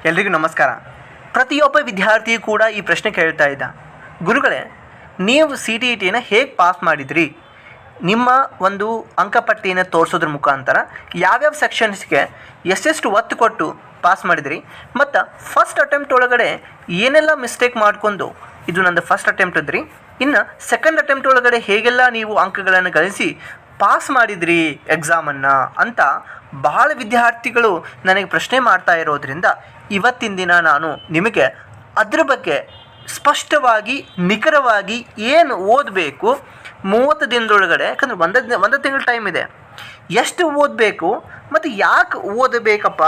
ಎಲ್ರಿಗೂ ನಮಸ್ಕಾರ. ಪ್ರತಿಯೊಬ್ಬ ವಿದ್ಯಾರ್ಥಿಯೂ ಕೂಡ ಈ ಪ್ರಶ್ನೆ ಕೇಳ್ತಾ ಇದ್ದ, ಗುರುಗಳೇ ನೀವು CTETನ ಹೇಗೆ ಪಾಸ್ ಮಾಡಿದ್ರಿ? ನಿಮ್ಮ ಒಂದು ಅಂಕಪಟ್ಟಿಯನ್ನು ತೋರಿಸೋದ್ರ ಮುಖಾಂತರ ಯಾವ್ಯಾವ ಸೆಕ್ಷನ್ಸ್ಗೆ ಎಷ್ಟೆಷ್ಟು ಒತ್ತು ಕೊಟ್ಟು ಪಾಸ್ ಮಾಡಿದ್ರಿ, ಮತ್ತು ಫಸ್ಟ್ ಅಟೆಂಪ್ಟ್ ಒಳಗಡೆ ಏನೆಲ್ಲ ಮಿಸ್ಟೇಕ್ ಮಾಡಿಕೊಂಡು ಇದು ನಂದು ಫಸ್ಟ್ ಅಟೆಂಪ್ಟ್ ಇದ್ರಿ, ಇನ್ನು ಸೆಕೆಂಡ್ ಅಟೆಂಪ್ಟ್ ಒಳಗಡೆ ಹೇಗೆಲ್ಲ ನೀವು ಅಂಕಗಳನ್ನು ಗಳಿಸಿ ಪಾಸ್ ಮಾಡಿದ್ರಿ ಎಕ್ಸಾಮನ್ನು ಅಂತ ಬಹಳ ವಿದ್ಯಾರ್ಥಿಗಳು ನನಗೆ ಪ್ರಶ್ನೆ ಮಾಡ್ತಾ ಇರೋದ್ರಿಂದ ಇವತ್ತಿನ ದಿನ ನಾನು ನಿಮಗೆ ಅದ್ರ ಬಗ್ಗೆ ಸ್ಪಷ್ಟವಾಗಿ ನಿಖರವಾಗಿ ಏನು ಓದಬೇಕು 30 ದಿನದೊಳಗಡೆ, ಯಾಕಂದರೆ ಒಂದು ತಿಂಗಳ ಟೈಮ್ ಇದೆ, ಎಷ್ಟು ಓದಬೇಕು ಮತ್ತು ಯಾಕೆ ಓದಬೇಕಪ್ಪ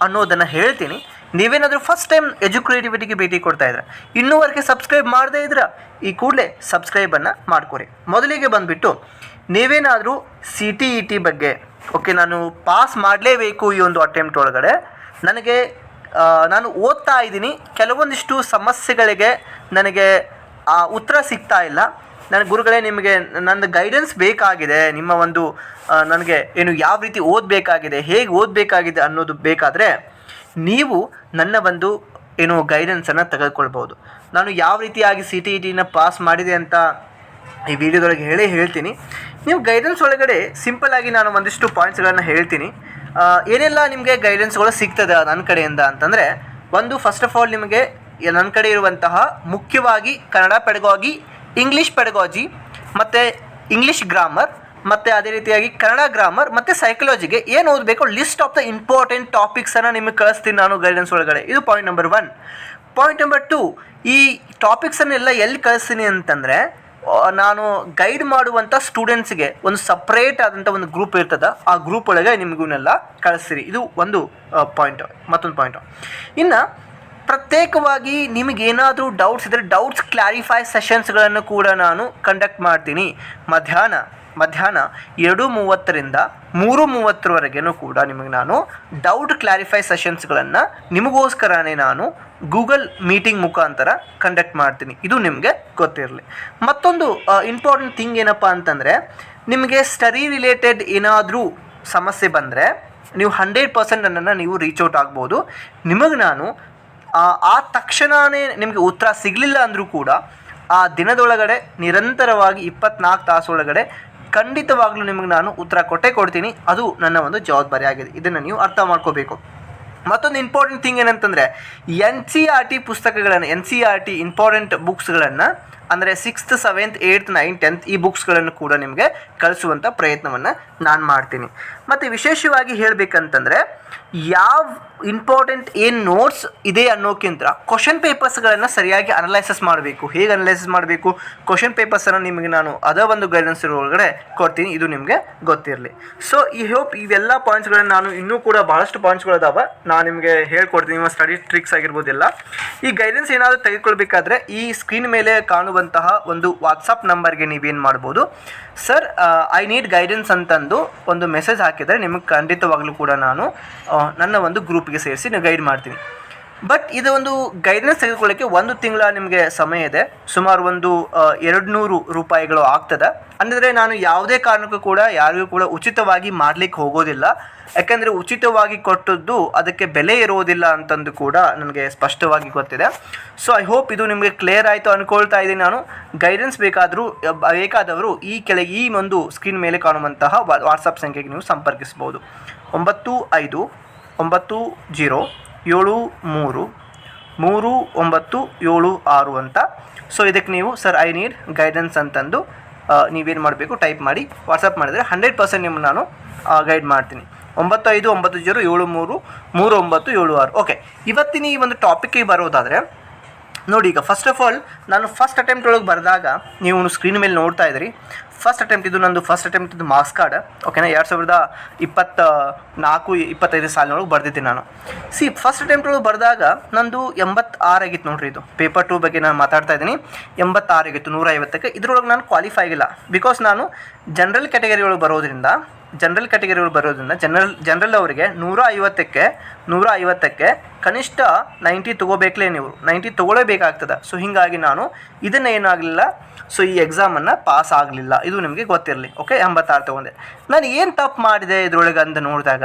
ಅನ್ನೋದನ್ನು ಹೇಳ್ತೀನಿ. ನೀವೇನಾದರೂ ಫಸ್ಟ್ ಟೈಮ್ ಎಜುಕ್ರಿಯೇಟಿವಿಟಿಗೆ ಭೇಟಿ ಕೊಡ್ತಾ ಇದ್ರೆ, ಇನ್ನೂವರೆಗೆ ಸಬ್ಸ್ಕ್ರೈಬ್ ಮಾಡದೇ ಇದ್ರೆ ಈ ಕೂಡಲೇ ಸಬ್ಸ್ಕ್ರೈಬನ್ನು ಮಾಡ್ಕೊರಿ. ಮೊದಲಿಗೆ ಬಂದುಬಿಟ್ಟು ನೀವೇನಾದರೂ CTET ಬಗ್ಗೆ ನಾನು ಪಾಸ್ ಮಾಡಲೇಬೇಕು ಈ ಒಂದು ಅಟೆಂಪ್ಟ್ ಒಳಗಡೆ, ನಾನು ಓದ್ತಾ ಇದ್ದೀನಿ, ಕೆಲವೊಂದಿಷ್ಟು ಸಮಸ್ಯೆಗಳಿಗೆ ನನಗೆ ಉತ್ತರ ಸಿಗ್ತಾ ಇಲ್ಲ, ನನಗೆ ಗುರುಗಳೇ ನಿಮಗೆ ನನ್ನ ಗೈಡೆನ್ಸ್ ಬೇಕಾಗಿದೆ, ನಿಮ್ಮ ಒಂದು ನನಗೆ ಯಾವ ರೀತಿ ಓದಬೇಕಾಗಿದೆ, ಹೇಗೆ ಓದಬೇಕಾಗಿದೆ ಅನ್ನೋದು ಬೇಕಾದರೆ ನೀವು ನನ್ನ ಒಂದು ಗೈಡೆನ್ಸನ್ನು ತೆಗೆದುಕೊಳ್ಬೋದು. ನಾನು ಯಾವ ರೀತಿಯಾಗಿ CTETನ ಪಾಸ್ ಮಾಡಿದೆ ಅಂತ ಈ ವಿಡಿಯೋದೊಳಗೆ ಹೇಳ್ತೀನಿ. ನೀವು ಗೈಡೆನ್ಸ್ ಒಳಗಡೆ ಸಿಂಪಲ್ಲಾಗಿ ನಾನು ಒಂದಿಷ್ಟು ಪಾಯಿಂಟ್ಸ್ಗಳನ್ನು ಹೇಳ್ತೀನಿ. ಏನೆಲ್ಲ ನಿಮಗೆ ಗೈಡೆನ್ಸ್ಗಳು ಸಿಗ್ತದೆ ನನ್ನ ಕಡೆಯಿಂದ ಅಂತಂದರೆ, ಫಸ್ಟ್ ಆಫ್ ಆಲ್ ನಿಮಗೆ ನನ್ನ ಕಡೆ ಇರುವಂತಹ ಮುಖ್ಯವಾಗಿ ಕನ್ನಡ ಪೆಡಗಾಗಿ, ಇಂಗ್ಲೀಷ್ ಪೆಡಗಾಜಿ ಮತ್ತು ಇಂಗ್ಲೀಷ್ ಗ್ರಾಮರ್ ಮತ್ತು ಅದೇ ರೀತಿಯಾಗಿ ಕನ್ನಡ ಗ್ರಾಮರ್ ಮತ್ತು ಸೈಕಾಲಜಿಗೆ ಏನು ಓದಬೇಕು ಲಿಸ್ಟ್ ಆಫ್ ದ ಇಂಪಾರ್ಟೆಂಟ್ ಟಾಪಿಕ್ಸನ್ನು ನಿಮಗೆ ಕಳಿಸ್ತೀನಿ ನಾನು ಗೈಡೆನ್ಸ್ ಒಳಗಡೆ. ಇದು ಪಾಯಿಂಟ್ ನಂಬರ್ 1. ಪಾಯಿಂಟ್ ನಂಬರ್ 2, ಈ ಟಾಪಿಕ್ಸನ್ನೆಲ್ಲ ಎಲ್ಲಿ ಕಳಿಸ್ತೀನಿ ಅಂತಂದರೆ, ನಾನು ಗೈಡ್ ಮಾಡುವಂಥ ಸ್ಟೂಡೆಂಟ್ಸ್ಗೆ ಒಂದು ಸಪ್ರೇಟ್ ಆದಂಥ ಒಂದು ಗ್ರೂಪ್ ಇರ್ತದೆ, ಆ ಗ್ರೂಪ್ ಒಳಗೆ ನಿಮಗೂನೆಲ್ಲ ಕಳಿಸ್ತೀರಿ. ಇದು ಒಂದು ಪಾಯಿಂಟು. ಮತ್ತೊಂದು ಪಾಯಿಂಟು, ಇನ್ನು ಪ್ರತ್ಯೇಕವಾಗಿ ನಿಮಗೇನಾದರೂ ಡೌಟ್ಸ್ ಇದ್ದರೆ ಡೌಟ್ಸ್ ಕ್ಲಾರಿಫೈ ಸೆಷನ್ಸ್ಗಳನ್ನು ಕೂಡ ನಾನು ಕಂಡಕ್ಟ್ ಮಾಡ್ತೀನಿ. ಮಧ್ಯಾಹ್ನ 2:30ರಿಂದ 3:30ವರೆಗೂ ಕೂಡ ನಿಮಗೆ ನಾನು ಡೌಟ್ ಕ್ಲಾರಿಫೈ ಸೆಷನ್ಸ್ಗಳನ್ನು ನಿಮಗೋಸ್ಕರನೇ ನಾನು ಗೂಗಲ್ ಮೀಟಿಂಗ್ ಮುಖಾಂತರ ಕಂಡಕ್ಟ್ ಮಾಡ್ತೀನಿ. ಇದು ನಿಮಗೆ ಗೊತ್ತಿರಲಿ. ಮತ್ತೊಂದು ಇಂಪಾರ್ಟೆಂಟ್ ಥಿಂಗ್ ಏನಪ್ಪ ಅಂತಂದರೆ, ನಿಮಗೆ ಸ್ಟಡಿ ರಿಲೇಟೆಡ್ ಏನಾದರೂ ಸಮಸ್ಯೆ ಬಂದರೆ ನೀವು 100% ನನ್ನನ್ನು ನೀವು ರೀಚ್ ಔಟ್ ಆಗ್ಬೋದು. ನಿಮಗೆ ನಾನು ಆ ತಕ್ಷಣವೇ ನಿಮಗೆ ಉತ್ತರ ಸಿಗಲಿಲ್ಲ ಅಂದರೂ ಕೂಡ ಆ ದಿನದೊಳಗಡೆ ನಿರಂತರವಾಗಿ 24 ತಾಸೊಳಗಡೆ ಖಂಡಿತವಾಗ್ಲೂ ನಿಮಗೆ ನಾನು ಉತ್ತರ ಕೊಡ್ತೀನಿ. ಅದು ನನ್ನ ಒಂದು ಜವಾಬ್ದಾರಿ ಆಗಿದೆ. ಇದನ್ನು ನೀವು ಅರ್ಥ ಮಾಡ್ಕೋಬೇಕು. ಮತ್ತೊಂದು ಇಂಪಾರ್ಟೆಂಟ್ ಥಿಂಗ್ ಏನಂತಂದರೆ, NCERT ಪುಸ್ತಕಗಳನ್ನು, NCERT ಇಂಪಾರ್ಟೆಂಟ್ ಬುಕ್ಸ್ಗಳನ್ನು ಅಂದರೆ 6th 7th 8th 9th 10th ಈ ಬುಕ್ಸ್ಗಳನ್ನು ಕೂಡ ನಿಮಗೆ ಕಳಿಸುವಂಥ ಪ್ರಯತ್ನವನ್ನು ನಾನು ಮಾಡ್ತೀನಿ. ಮತ್ತು ವಿಶೇಷವಾಗಿ ಹೇಳಬೇಕಂತಂದರೆ, ಯಾವ ಇಂಪಾರ್ಟೆಂಟ್ ಏನು ನೋಟ್ಸ್ ಇದೆ ಅನ್ನೋಕ್ಕಿಂತ ಕ್ವಶನ್ ಪೇಪರ್ಸ್ಗಳನ್ನು ಸರಿಯಾಗಿ ಅನಲೈಸಸ್ ಮಾಡಬೇಕು. ಹೇಗೆ ಅನಲೈಸಸ್ ಮಾಡಬೇಕು ಕ್ವಶನ್ ಪೇಪರ್ಸನ್ನು ನಿಮಗೆ ನಾನು ಅದೇ ಒಂದು ಗೈಡೆನ್ಸ್ ಒಳಗಡೆ ಕೊಡ್ತೀನಿ. ಇದು ನಿಮಗೆ ಗೊತ್ತಿರಲಿ. ಸೊ ಈ ಹೋಪ್ ಇವೆಲ್ಲ ಪಾಯಿಂಟ್ಸ್ಗಳನ್ನು ನಾನು ಇನ್ನೂ ಕೂಡ ಭಾಳಷ್ಟು ಪಾಯಿಂಟ್ಸ್ಗಳಿದಾವೆ, ನಾನು ನಿಮಗೆ ಹೇಳ್ಕೊಡ್ತೀನಿ. ನಿಮ್ಮ ಸ್ಟಡಿ ಟ್ರಿಕ್ಸ್ ಆಗಿರ್ಬೋದಿಲ್ಲ. ಈ ಗೈಡೆನ್ಸ್ ಏನಾದರೂ ತೆಗೆದುಕೊಳ್ಬೇಕಾದ್ರೆ ಈ ಸ್ಕ್ರೀನ್ ಮೇಲೆ ಕಾಣುವಂತಹ ಒಂದು ವಾಟ್ಸಪ್ ನಂಬರ್ಗೆ ನೀವೇನು ಮಾಡ್ಬೋದು, ಸರ್ ಐ ನೀಡ್ ಗೈಡೆನ್ಸ್ ಅಂತಂದು ಒಂದು ಮೆಸೇಜ್ ಹಾಕಿದರೆ ನಿಮಗೆ ಖಂಡಿತವಾಗಲೂ ಕೂಡ ನಾನು ನನ್ನ ಒಂದು ಗ್ರೂಪ್ಗೆ ಸೇರಿಸಿ ನಾನು ಗೈಡ್ ಮಾಡ್ತೀನಿ. ಬಟ್ ಇದು ಒಂದು ಗೈಡೆನ್ಸ್ ತೆಗೆದುಕೊಳ್ಳೋಕ್ಕೆ 1 ತಿಂಗಳ ನಿಮಗೆ ಸಮಯ ಇದೆ. ಸುಮಾರು ಒಂದು 200 ರೂಪಾಯಿಗಳು ಆಗ್ತದೆ. ಅಂದರೆ ನಾನು ಯಾವುದೇ ಕಾರಣಕ್ಕೂ ಕೂಡ ಯಾರಿಗೂ ಕೂಡ ಉಚಿತವಾಗಿ ಮಾಡಲಿಕ್ಕೆ ಹೋಗೋದಿಲ್ಲ. ಯಾಕೆಂದರೆ ಉಚಿತವಾಗಿ ಕೊಟ್ಟದ್ದು ಅದಕ್ಕೆ ಬೆಲೆ ಇರೋದಿಲ್ಲ ಅಂತಂದು ಕೂಡ ನನಗೆ ಸ್ಪಷ್ಟವಾಗಿ ಗೊತ್ತಿದೆ. ಸೊ ಐ ಹೋಪ್ ಇದು ನಿಮಗೆ ಕ್ಲಿಯರ್ ಆಯಿತು ಅಂದ್ಕೊಳ್ತಾ ಇದ್ದೀನಿ ನಾನು. ಗೈಡೆನ್ಸ್ ಬೇಕಾದವರು ಈ ಒಂದು ಸ್ಕ್ರೀನ್ ಮೇಲೆ ಕಾಣುವಂತಹ ವಾಟ್ಸಪ್ ಸಂಖ್ಯೆಗೆ ನೀವು ಸಂಪರ್ಕಿಸ್ಬೋದು. 9550733976 ಅಂತ. ಸೊ ಇದಕ್ಕೆ ನೀವು ಸರ್ ಐ ನೀಡ್ ಗೈಡೆನ್ಸ್ ಅಂತಂದು ನೀವೇನು ಮಾಡಬೇಕು ಟೈಪ್ ಮಾಡಿ ವಾಟ್ಸಪ್ ಮಾಡಿದರೆ 100% ನಿಮ್ಮನ್ನು ನಾನು ಗೈಡ್ ಮಾಡ್ತೀನಿ. 9550733976. ಓಕೆ, ಇವತ್ತಿನ ಈ ಒಂದು ಟಾಪಿಕ್ಗೆ ಬರೋದಾದರೆ ನೋಡಿ, ಈಗ ಫಸ್ಟ್ ಆಫ್ ಆಲ್ ನಾನು ಫಸ್ಟ್ ಅಟೆಂಪ್ಟ್ ಒಳಗೆ ಬರೆದಾಗ ನೀವು ಸ್ಕ್ರೀನ್ ಮೇಲೆ ನೋಡ್ತಾ ಇದ್ದೀರಿ. ಫಸ್ಟ್ ಅಟೆಂಪ್ಟ್ ಇದು ನಂದು ಫಸ್ಟ್ ಅಟೆಂಪ್ಟ್ ಇದು ಮಾರ್ಕ್ಸ್ ಕಾರ್ಡ್. ಓಕೆನಾ, 2024-25 ಸಾಲಿನೊಳಗೆ ಬರೆದಿದ್ದೀನಿ ನಾನು. ಫಸ್ಟ್ ಅಟೆಂಪ್ಟ್ ಒಳಗೆ ಬರೆದಾಗ ನಂದು 86 ಆಗಿತ್ತು ನೋಡ್ರಿ. ಇದು ಪೇಪರ್ 2 ಬಗ್ಗೆ ನಾನು ಮಾತಾಡ್ತಾ ಇದ್ದೀನಿ. 86 ಆಗಿತ್ತು 150ಕ್ಕೆ. ಇದ್ರೊಳಗೆ ನಾನು ಕ್ವಾಲಿಫೈ ಆಗಿಲ್ಲ. ಬಿಕಾಸ್ ನಾನು ಜನರಲ್ ಕ್ಯಾಟಗರಿ ಒಳಗೆ ಬರೋದ್ರಿಂದ ಜನರಲ್ ಅವರಿಗೆ 150ಕ್ಕೆ ಕನಿಷ್ಠ 90 ತೊಗೋಬೇಕಲೇ, ನೀವು 90 ತೊಗೊಳ್ಳೇಬೇಕಾಗ್ತದೆ. ಸೊ ಹೀಗಾಗಿ ನಾನು ಇದನ್ನು ಏನಾಗಲಿಲ್ಲ, ಸೊ ಈ ಎಕ್ಸಾಮನ್ನು ಪಾಸ್ ಆಗಲಿಲ್ಲ. ಇದು ನಿಮಗೆ ಗೊತ್ತಿರಲಿ. ಓಕೆ, 86 ತೊಗೊಂಡೆ. ನಾನು ಏನು ತಪ್ಪು ಮಾಡಿದೆ ಇದರೊಳಗೆ ಅಂತ ನೋಡಿದಾಗ,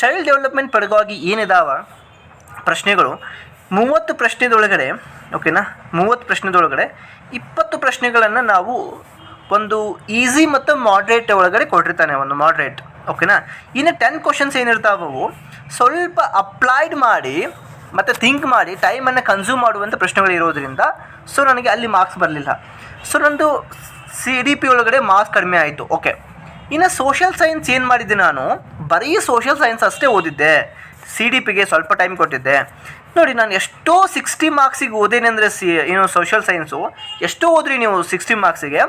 ಚೈಲ್ಡ್ ಡೆವಲಪ್ಮೆಂಟ್ ಪೆಡಗಾಗಿ ಏನಿದಾವ ಪ್ರಶ್ನೆಗಳು 30 ಪ್ರಶ್ನೆದೊಳಗಡೆ ಓಕೆನಾ 30 ಪ್ರಶ್ನೆದೊಳಗಡೆ 20 ಪ್ರಶ್ನೆಗಳನ್ನು ನಾವು ಒಂದು ಈಸಿ ಮತ್ತು ಮಾಡ್ರೇಟ್ ಒಳಗಡೆ ಕೊಟ್ಟಿರ್ತಾನೆ, ಒಂದು ಮಾಡ್ರೇಟ್ ಓಕೆನಾ. ಇನ್ನು 10 ಕ್ವಶನ್ಸ್ ಏನಿರ್ತಾವವು ಸ್ವಲ್ಪ ಅಪ್ಲೈಡ್ ಮಾಡಿ ಮತ್ತು ಥಿಂಕ್ ಮಾಡಿ ಟೈಮನ್ನು ಕನ್ಸ್ಯೂಮ್ ಮಾಡುವಂಥ ಪ್ರಶ್ನೆಗಳು ಇರೋದ್ರಿಂದ ಸೊ ನನಗೆ ಅಲ್ಲಿ ಮಾರ್ಕ್ಸ್ ಬರಲಿಲ್ಲ. ಸೊ ನಂದು CDP ಒಳಗಡೆ ಮಾರ್ಕ್ಸ್ ಕಡಿಮೆ ಆಯಿತು. ಓಕೆ, ಇನ್ನು ಸೋಷಿಯಲ್ ಸೈನ್ಸ್ ಏನು ಮಾಡಿದ್ದೆ, ನಾನು ಬರೀ ಸೋಷಿಯಲ್ ಸೈನ್ಸ್ ಅಷ್ಟೇ ಓದಿದ್ದೆ, CDPಗೆ ಸ್ವಲ್ಪ ಟೈಮ್ ಕೊಟ್ಟಿದ್ದೆ. ನೋಡಿ, ನಾನು ಎಷ್ಟೋ 60 ಮಾರ್ಕ್ಸಿಗೆ ಓದೇನೆ ಅಂದರೆ ಸೋಷಿಯಲ್ ಸೈನ್ಸು ಎಷ್ಟೋ ಓದ್ರಿ ನೀವು 60 ಮಾರ್ಕ್ಸಿಗೆ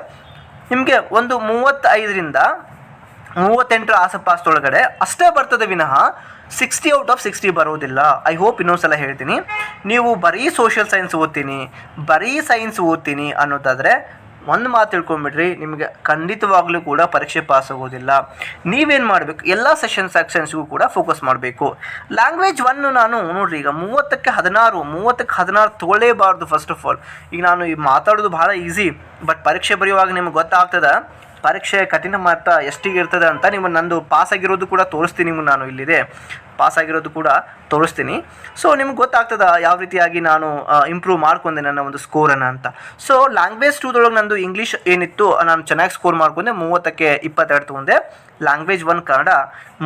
ನಿಮಗೆ ಒಂದು 35ರಿಂದ 38 ಆಸಪಾಸದೊಳಗಡೆ ಅಷ್ಟೇ ಬರ್ತದೆ ವಿನಃ 60 ಔಟ್ ಆಫ್ 60 ಬರೋದಿಲ್ಲ. ಐ ಹೋಪ್ ಇನ್ನೊಂದ್ಸಲ ಹೇಳ್ತೀನಿ, ನೀವು ಬರೀ ಸೋಷಿಯಲ್ ಸೈನ್ಸ್ ಓದ್ತೀನಿ, ಬರೀ ಸೈನ್ಸ್ ಓದ್ತೀನಿ ಅನ್ನೋದಾದರೆ ಒಂದು ಮಾತು ತಿಳ್ಕೊಂಬಿಡ್ರಿ, ನಿಮಗೆ ಖಂಡಿತವಾಗ್ಲೂ ಕೂಡ ಪರೀಕ್ಷೆ ಪಾಸ್ ಆಗೋದಿಲ್ಲ. ನೀವೇನು ಮಾಡಬೇಕು, ಎಲ್ಲ ಸೆಕ್ಷನ್ಸ್ಗೂ ಕೂಡ ಫೋಕಸ್ ಮಾಡಬೇಕು. ಲ್ಯಾಂಗ್ವೇಜ್ 1 ನಾನು ನೋಡಿರಿ, ಈಗ 30ಕ್ಕೆ 16 ತೊಗೊಳ್ಳೇಬಾರ್ದು. ಫಸ್ಟ್ ಆಫ್ ಆಲ್ ಈಗ ನಾನು ಈ ಮಾತಾಡೋದು ಭಾಳ ಈಸಿ, ಬಟ್ ಪರೀಕ್ಷೆ ಬರೆಯುವಾಗ ನಿಮ್ಗೆ ಗೊತ್ತಾಗ್ತದೆ ಪರೀಕ್ಷೆ ಕಠಿಣ ಮಾತ್ರ ಎಷ್ಟಿಗೆ ಇರ್ತದೆ ಅಂತ. ನಿಮ್ಮ ನಂದು ಪಾಸಾಗಿರೋದು ಕೂಡ ತೋರಿಸ್ತೀನಿ, ನಿಮ್ಗೆ ನಾನು ಇಲ್ಲಿದೆ ಪಾಸಾಗಿರೋದು ಕೂಡ ತೋರಿಸ್ತೀನಿ. ಸೊ ನಿಮ್ಗೆ ಗೊತ್ತಾಗ್ತದೆ ಯಾವ ರೀತಿಯಾಗಿ ನಾನು ಇಂಪ್ರೂವ್ ಮಾಡ್ಕೊಂಡೆ ನನ್ನ ಒಂದು ಸ್ಕೋರನ್ನು ಅಂತ. ಸೊ ಲ್ಯಾಂಗ್ವೇಜ್ 2ದೊಳಗೆ ನಂದು ಇಂಗ್ಲೀಷ್ ಏನಿತ್ತು ನಾನು ಚೆನ್ನಾಗಿ ಸ್ಕೋರ್ ಮಾಡ್ಕೊಂಡೆ, 30ಕ್ಕೆ 22 ತೊಗೊಂಡೆ. ಲ್ಯಾಂಗ್ವೇಜ್ 1 ಕನ್ನಡ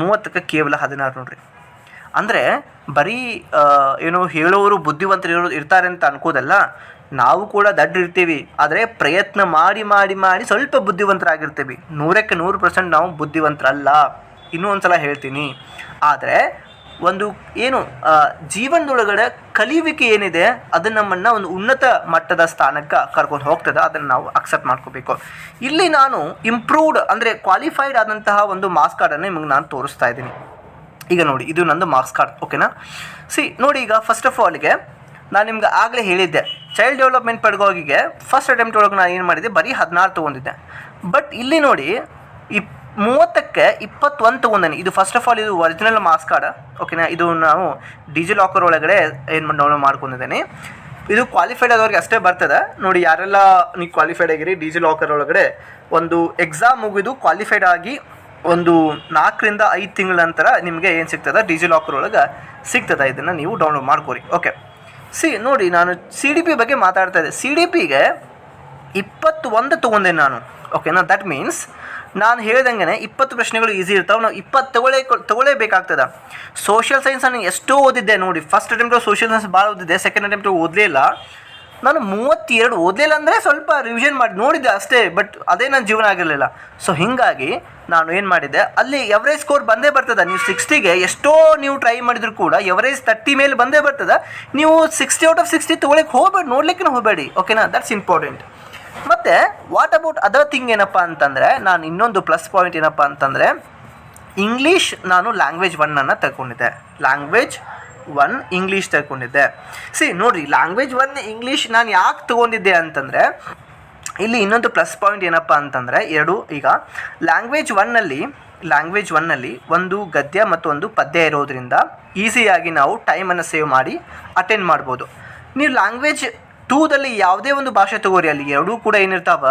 30ಕ್ಕೆ ಕೇವಲ 16 ನೋಡ್ರಿ. ಅಂದರೆ ಬರೀ ಏನು ಹೇಳೋರು ಬುದ್ಧಿವಂತರು ಇರ್ತಾರೆ ಅಂತ ಅನ್ಕೋದಲ್ಲ, ನಾವು ಕೂಡ ದಡ್ಡಿರ್ತೀವಿ, ಆದರೆ ಪ್ರಯತ್ನ ಮಾಡಿ ಸ್ವಲ್ಪ ಬುದ್ಧಿವಂತರಾಗಿರ್ತೀವಿ. 100ಕ್ಕೆ 100% ನಾವು ಬುದ್ಧಿವಂತರಲ್ಲ, ಇನ್ನೂ ಒಂದು ಸಲ ಹೇಳ್ತೀನಿ. ಆದರೆ ಒಂದು ಏನು ಜೀವನದೊಳಗಡೆ ಕಲಿಯುವಿಕೆ ಏನಿದೆ ಅದು ನಮ್ಮನ್ನು ಒಂದು ಉನ್ನತ ಮಟ್ಟದ ಸ್ಥಾನಕ್ಕೆ ಕರ್ಕೊಂಡು ಹೋಗ್ತದೆ, ಅದನ್ನು ನಾವು ಅಕ್ಸೆಪ್ಟ್ ಮಾಡ್ಕೋಬೇಕು. ಇಲ್ಲಿ ನಾನು ಇಂಪ್ರೂವ್ಡ್ ಅಂದರೆ ಕ್ವಾಲಿಫೈಡ್ ಆದಂತಹ ಒಂದು ಮಾರ್ಕ್ಸ್ ಕಾರ್ಡನ್ನು ನಿಮಗೆ ನಾನು ತೋರಿಸ್ತಾ ಇದ್ದೀನಿ. ಈಗ ನೋಡಿ, ಇದು ನಂದು ಮಾರ್ಕ್ಸ್ ಕಾರ್ಡ್ ಓಕೆನಾ. ನೋಡಿ, ಈಗ ಫಸ್ಟ್ ಆಫ್ ಆಲ್ಗೆ ನಾನು ನಿಮ್ಗೆ ಆಗಲೇ ಹೇಳಿದ್ದೆ, ಚೈಲ್ಡ್ ಡೆವಲಪ್ಮೆಂಟ್ ಪೆಡಗಾಗಿಗೆ ಫಸ್ಟ್ ಅಟೆಂಪ್ಟ್ ಒಳಗೆ ನಾನು ಏನು ಮಾಡಿದ್ದೆ, ಬರೀ 16 ತೊಗೊಂಡಿದ್ದೆ. ಬಟ್ ಇಲ್ಲಿ ನೋಡಿ 30ಕ್ಕೆ 21 ತೊಗೊಂಡೇನೆ. ಇದು ಫಸ್ಟ್ ಆಫ್ ಆಲ್ ಇದು ಒರಿಜಿನಲ್ ಮಾರ್ಕ್ಸ್ ಕಾರ್ಡ್ ಓಕೆನಾ. ಇದು ನಾವು ಡಿಜಿಲಾಕರ್ ಒಳಗಡೆ ಏನು ಡೌನ್ಲೋಡ್ ಮಾಡ್ಕೊಂಡಿದ್ದೇನೆ. ಇದು ಕ್ವಾಲಿಫೈಡ್ ಆದವ್ರಿಗೆ ಅಷ್ಟೇ ಬರ್ತದೆ. ನೋಡಿ, ಯಾರೆಲ್ಲ ನೀವು ಕ್ವಾಲಿಫೈಡ್ ಆಗಿರಿ, ಡಿಜಿಲಾಕರ್ ಒಳಗಡೆ ಒಂದು ಎಕ್ಸಾಮ್ ಮುಗಿದು ಕ್ವಾಲಿಫೈಡ್ ಆಗಿ ಒಂದು 4ರಿಂದ 5 ತಿಂಗಳ ನಂತರ ನಿಮಗೆ ಏನು ಸಿಗ್ತದೆ, ಡಿಜಿಲಾಕರ್ ಒಳಗೆ ಸಿಗ್ತದೆ. ಇದನ್ನು ನೀವು ಡೌನ್ಲೋಡ್ ಮಾಡ್ಕೊರಿ. ಓಕೆ, ನೋಡಿ, ನಾನು CDP ಬಗ್ಗೆ ಮಾತಾಡ್ತಾ ಇದ್ದೆ. CDPಗೆ 21 ತೊಗೊಂಡೆ ನಾನು ಓಕೆನಾ. ದಟ್ ಮೀನ್ಸ್ ನಾನು ಹೇಳ್ದಂಗೆ 20 ಪ್ರಶ್ನೆಗಳು ಈಸಿ ಇರ್ತಾವೆ, ನಾವು 20 ತೊಗೊಳ್ಳೇಬೇಕಾಗ್ತದೆ. ಸೋಷಿಯಲ್ ಸೈನ್ಸ್ ನಾನು ಎಷ್ಟೋ ಓದಿದ್ದೆ ನೋಡಿ, ಫಸ್ಟ್ ಅಟೆಂಪ್ಟು ಸೋಷಿಯಲ್ ಸೈನ್ಸ್ ಭಾಳ ಓದಿದ್ದೆ, ಸೆಕೆಂಡ್ ಅಟೆಂಪ್ಟು ಓದಲೇ ಇಲ್ಲ ನಾನು. 32 ಓದಲಿಲ್ಲ ಅಂದರೆ ಸ್ವಲ್ಪ ರಿವಿಷನ್ ಮಾಡಿ ನೋಡಿದ್ದೆ ಅಷ್ಟೇ, ಬಟ್ ಅದೇ ನನ್ನ ಜೀವನ ಆಗಿರಲಿಲ್ಲ. ಸೊ ಹೀಗಾಗಿ ನಾನು ಏನು ಮಾಡಿದ್ದೆ, ಅಲ್ಲಿ ಎವರೇಜ್ ಸ್ಕೋರ್ ಬಂದೇ ಬರ್ತದೆ. ನೀವು 60ಗೆ ಎಷ್ಟೋ ನೀವು ಟ್ರೈ ಮಾಡಿದ್ರು ಕೂಡ ಎವರೇಜ್ 30 ಮೇಲೆ ಬಂದೇ ಬರ್ತದೆ. ನೀವು 60 ಔಟ್ ಆಫ್ 60 ತೊಗೊಳಕ್ಕೆ ಹೋಗಬೇಡಿ, ನೋಡ್ಲಿಕ್ಕೆ ಹೋಗಬೇಡಿ ಓಕೆನಾ. That's important. ಮತ್ತು ವಾಟ್ ಅಬೌಟ್ ಅದರ್ ಥಿಂಗ್ ಏನಪ್ಪ ಅಂತಂದರೆ, ನಾನು ಇನ್ನೊಂದು ಪ್ಲಸ್ ಪಾಯಿಂಟ್ ಏನಪ್ಪ ಅಂತಂದರೆ, ಇಂಗ್ಲೀಷ್ ನಾನು ಲ್ಯಾಂಗ್ವೇಜ್ 1 ತಗೊಂಡಿದ್ದೆ. ಲ್ಯಾಂಗ್ವೇಜ್ 1 ಇಂಗ್ಲೀಷ್ ತಗೊಂಡಿದ್ದೆ. ನೋಡಿರಿ, ಲ್ಯಾಂಗ್ವೇಜ್ 1 ಇಂಗ್ಲೀಷ್ ನಾನು ಯಾಕೆ ತೊಗೊಂಡಿದ್ದೆ ಅಂತಂದರೆ, ಇಲ್ಲಿ ಇನ್ನೊಂದು ಪ್ಲಸ್ ಪಾಯಿಂಟ್ ಏನಪ್ಪ ಅಂತಂದರೆ ಈಗ ಲ್ಯಾಂಗ್ವೇಜ್ 1ನಲ್ಲಿ ಒಂದು ಗದ್ಯ ಮತ್ತು ಒಂದು ಪದ್ಯ ಇರೋದ್ರಿಂದ ಈಸಿಯಾಗಿ ನಾವು ಟೈಮನ್ನು ಸೇವ್ ಮಾಡಿ ಅಟೆಂಡ್ ಮಾಡ್ಬೋದು. ನೀವು ಲ್ಯಾಂಗ್ವೇಜ್ 2ದಲ್ಲಿ ಯಾವುದೇ ಒಂದು ಭಾಷೆ ತಗೋರಿ, ಅಲ್ಲಿ ಎರಡೂ ಕೂಡ ಏನಿರ್ತಾವ,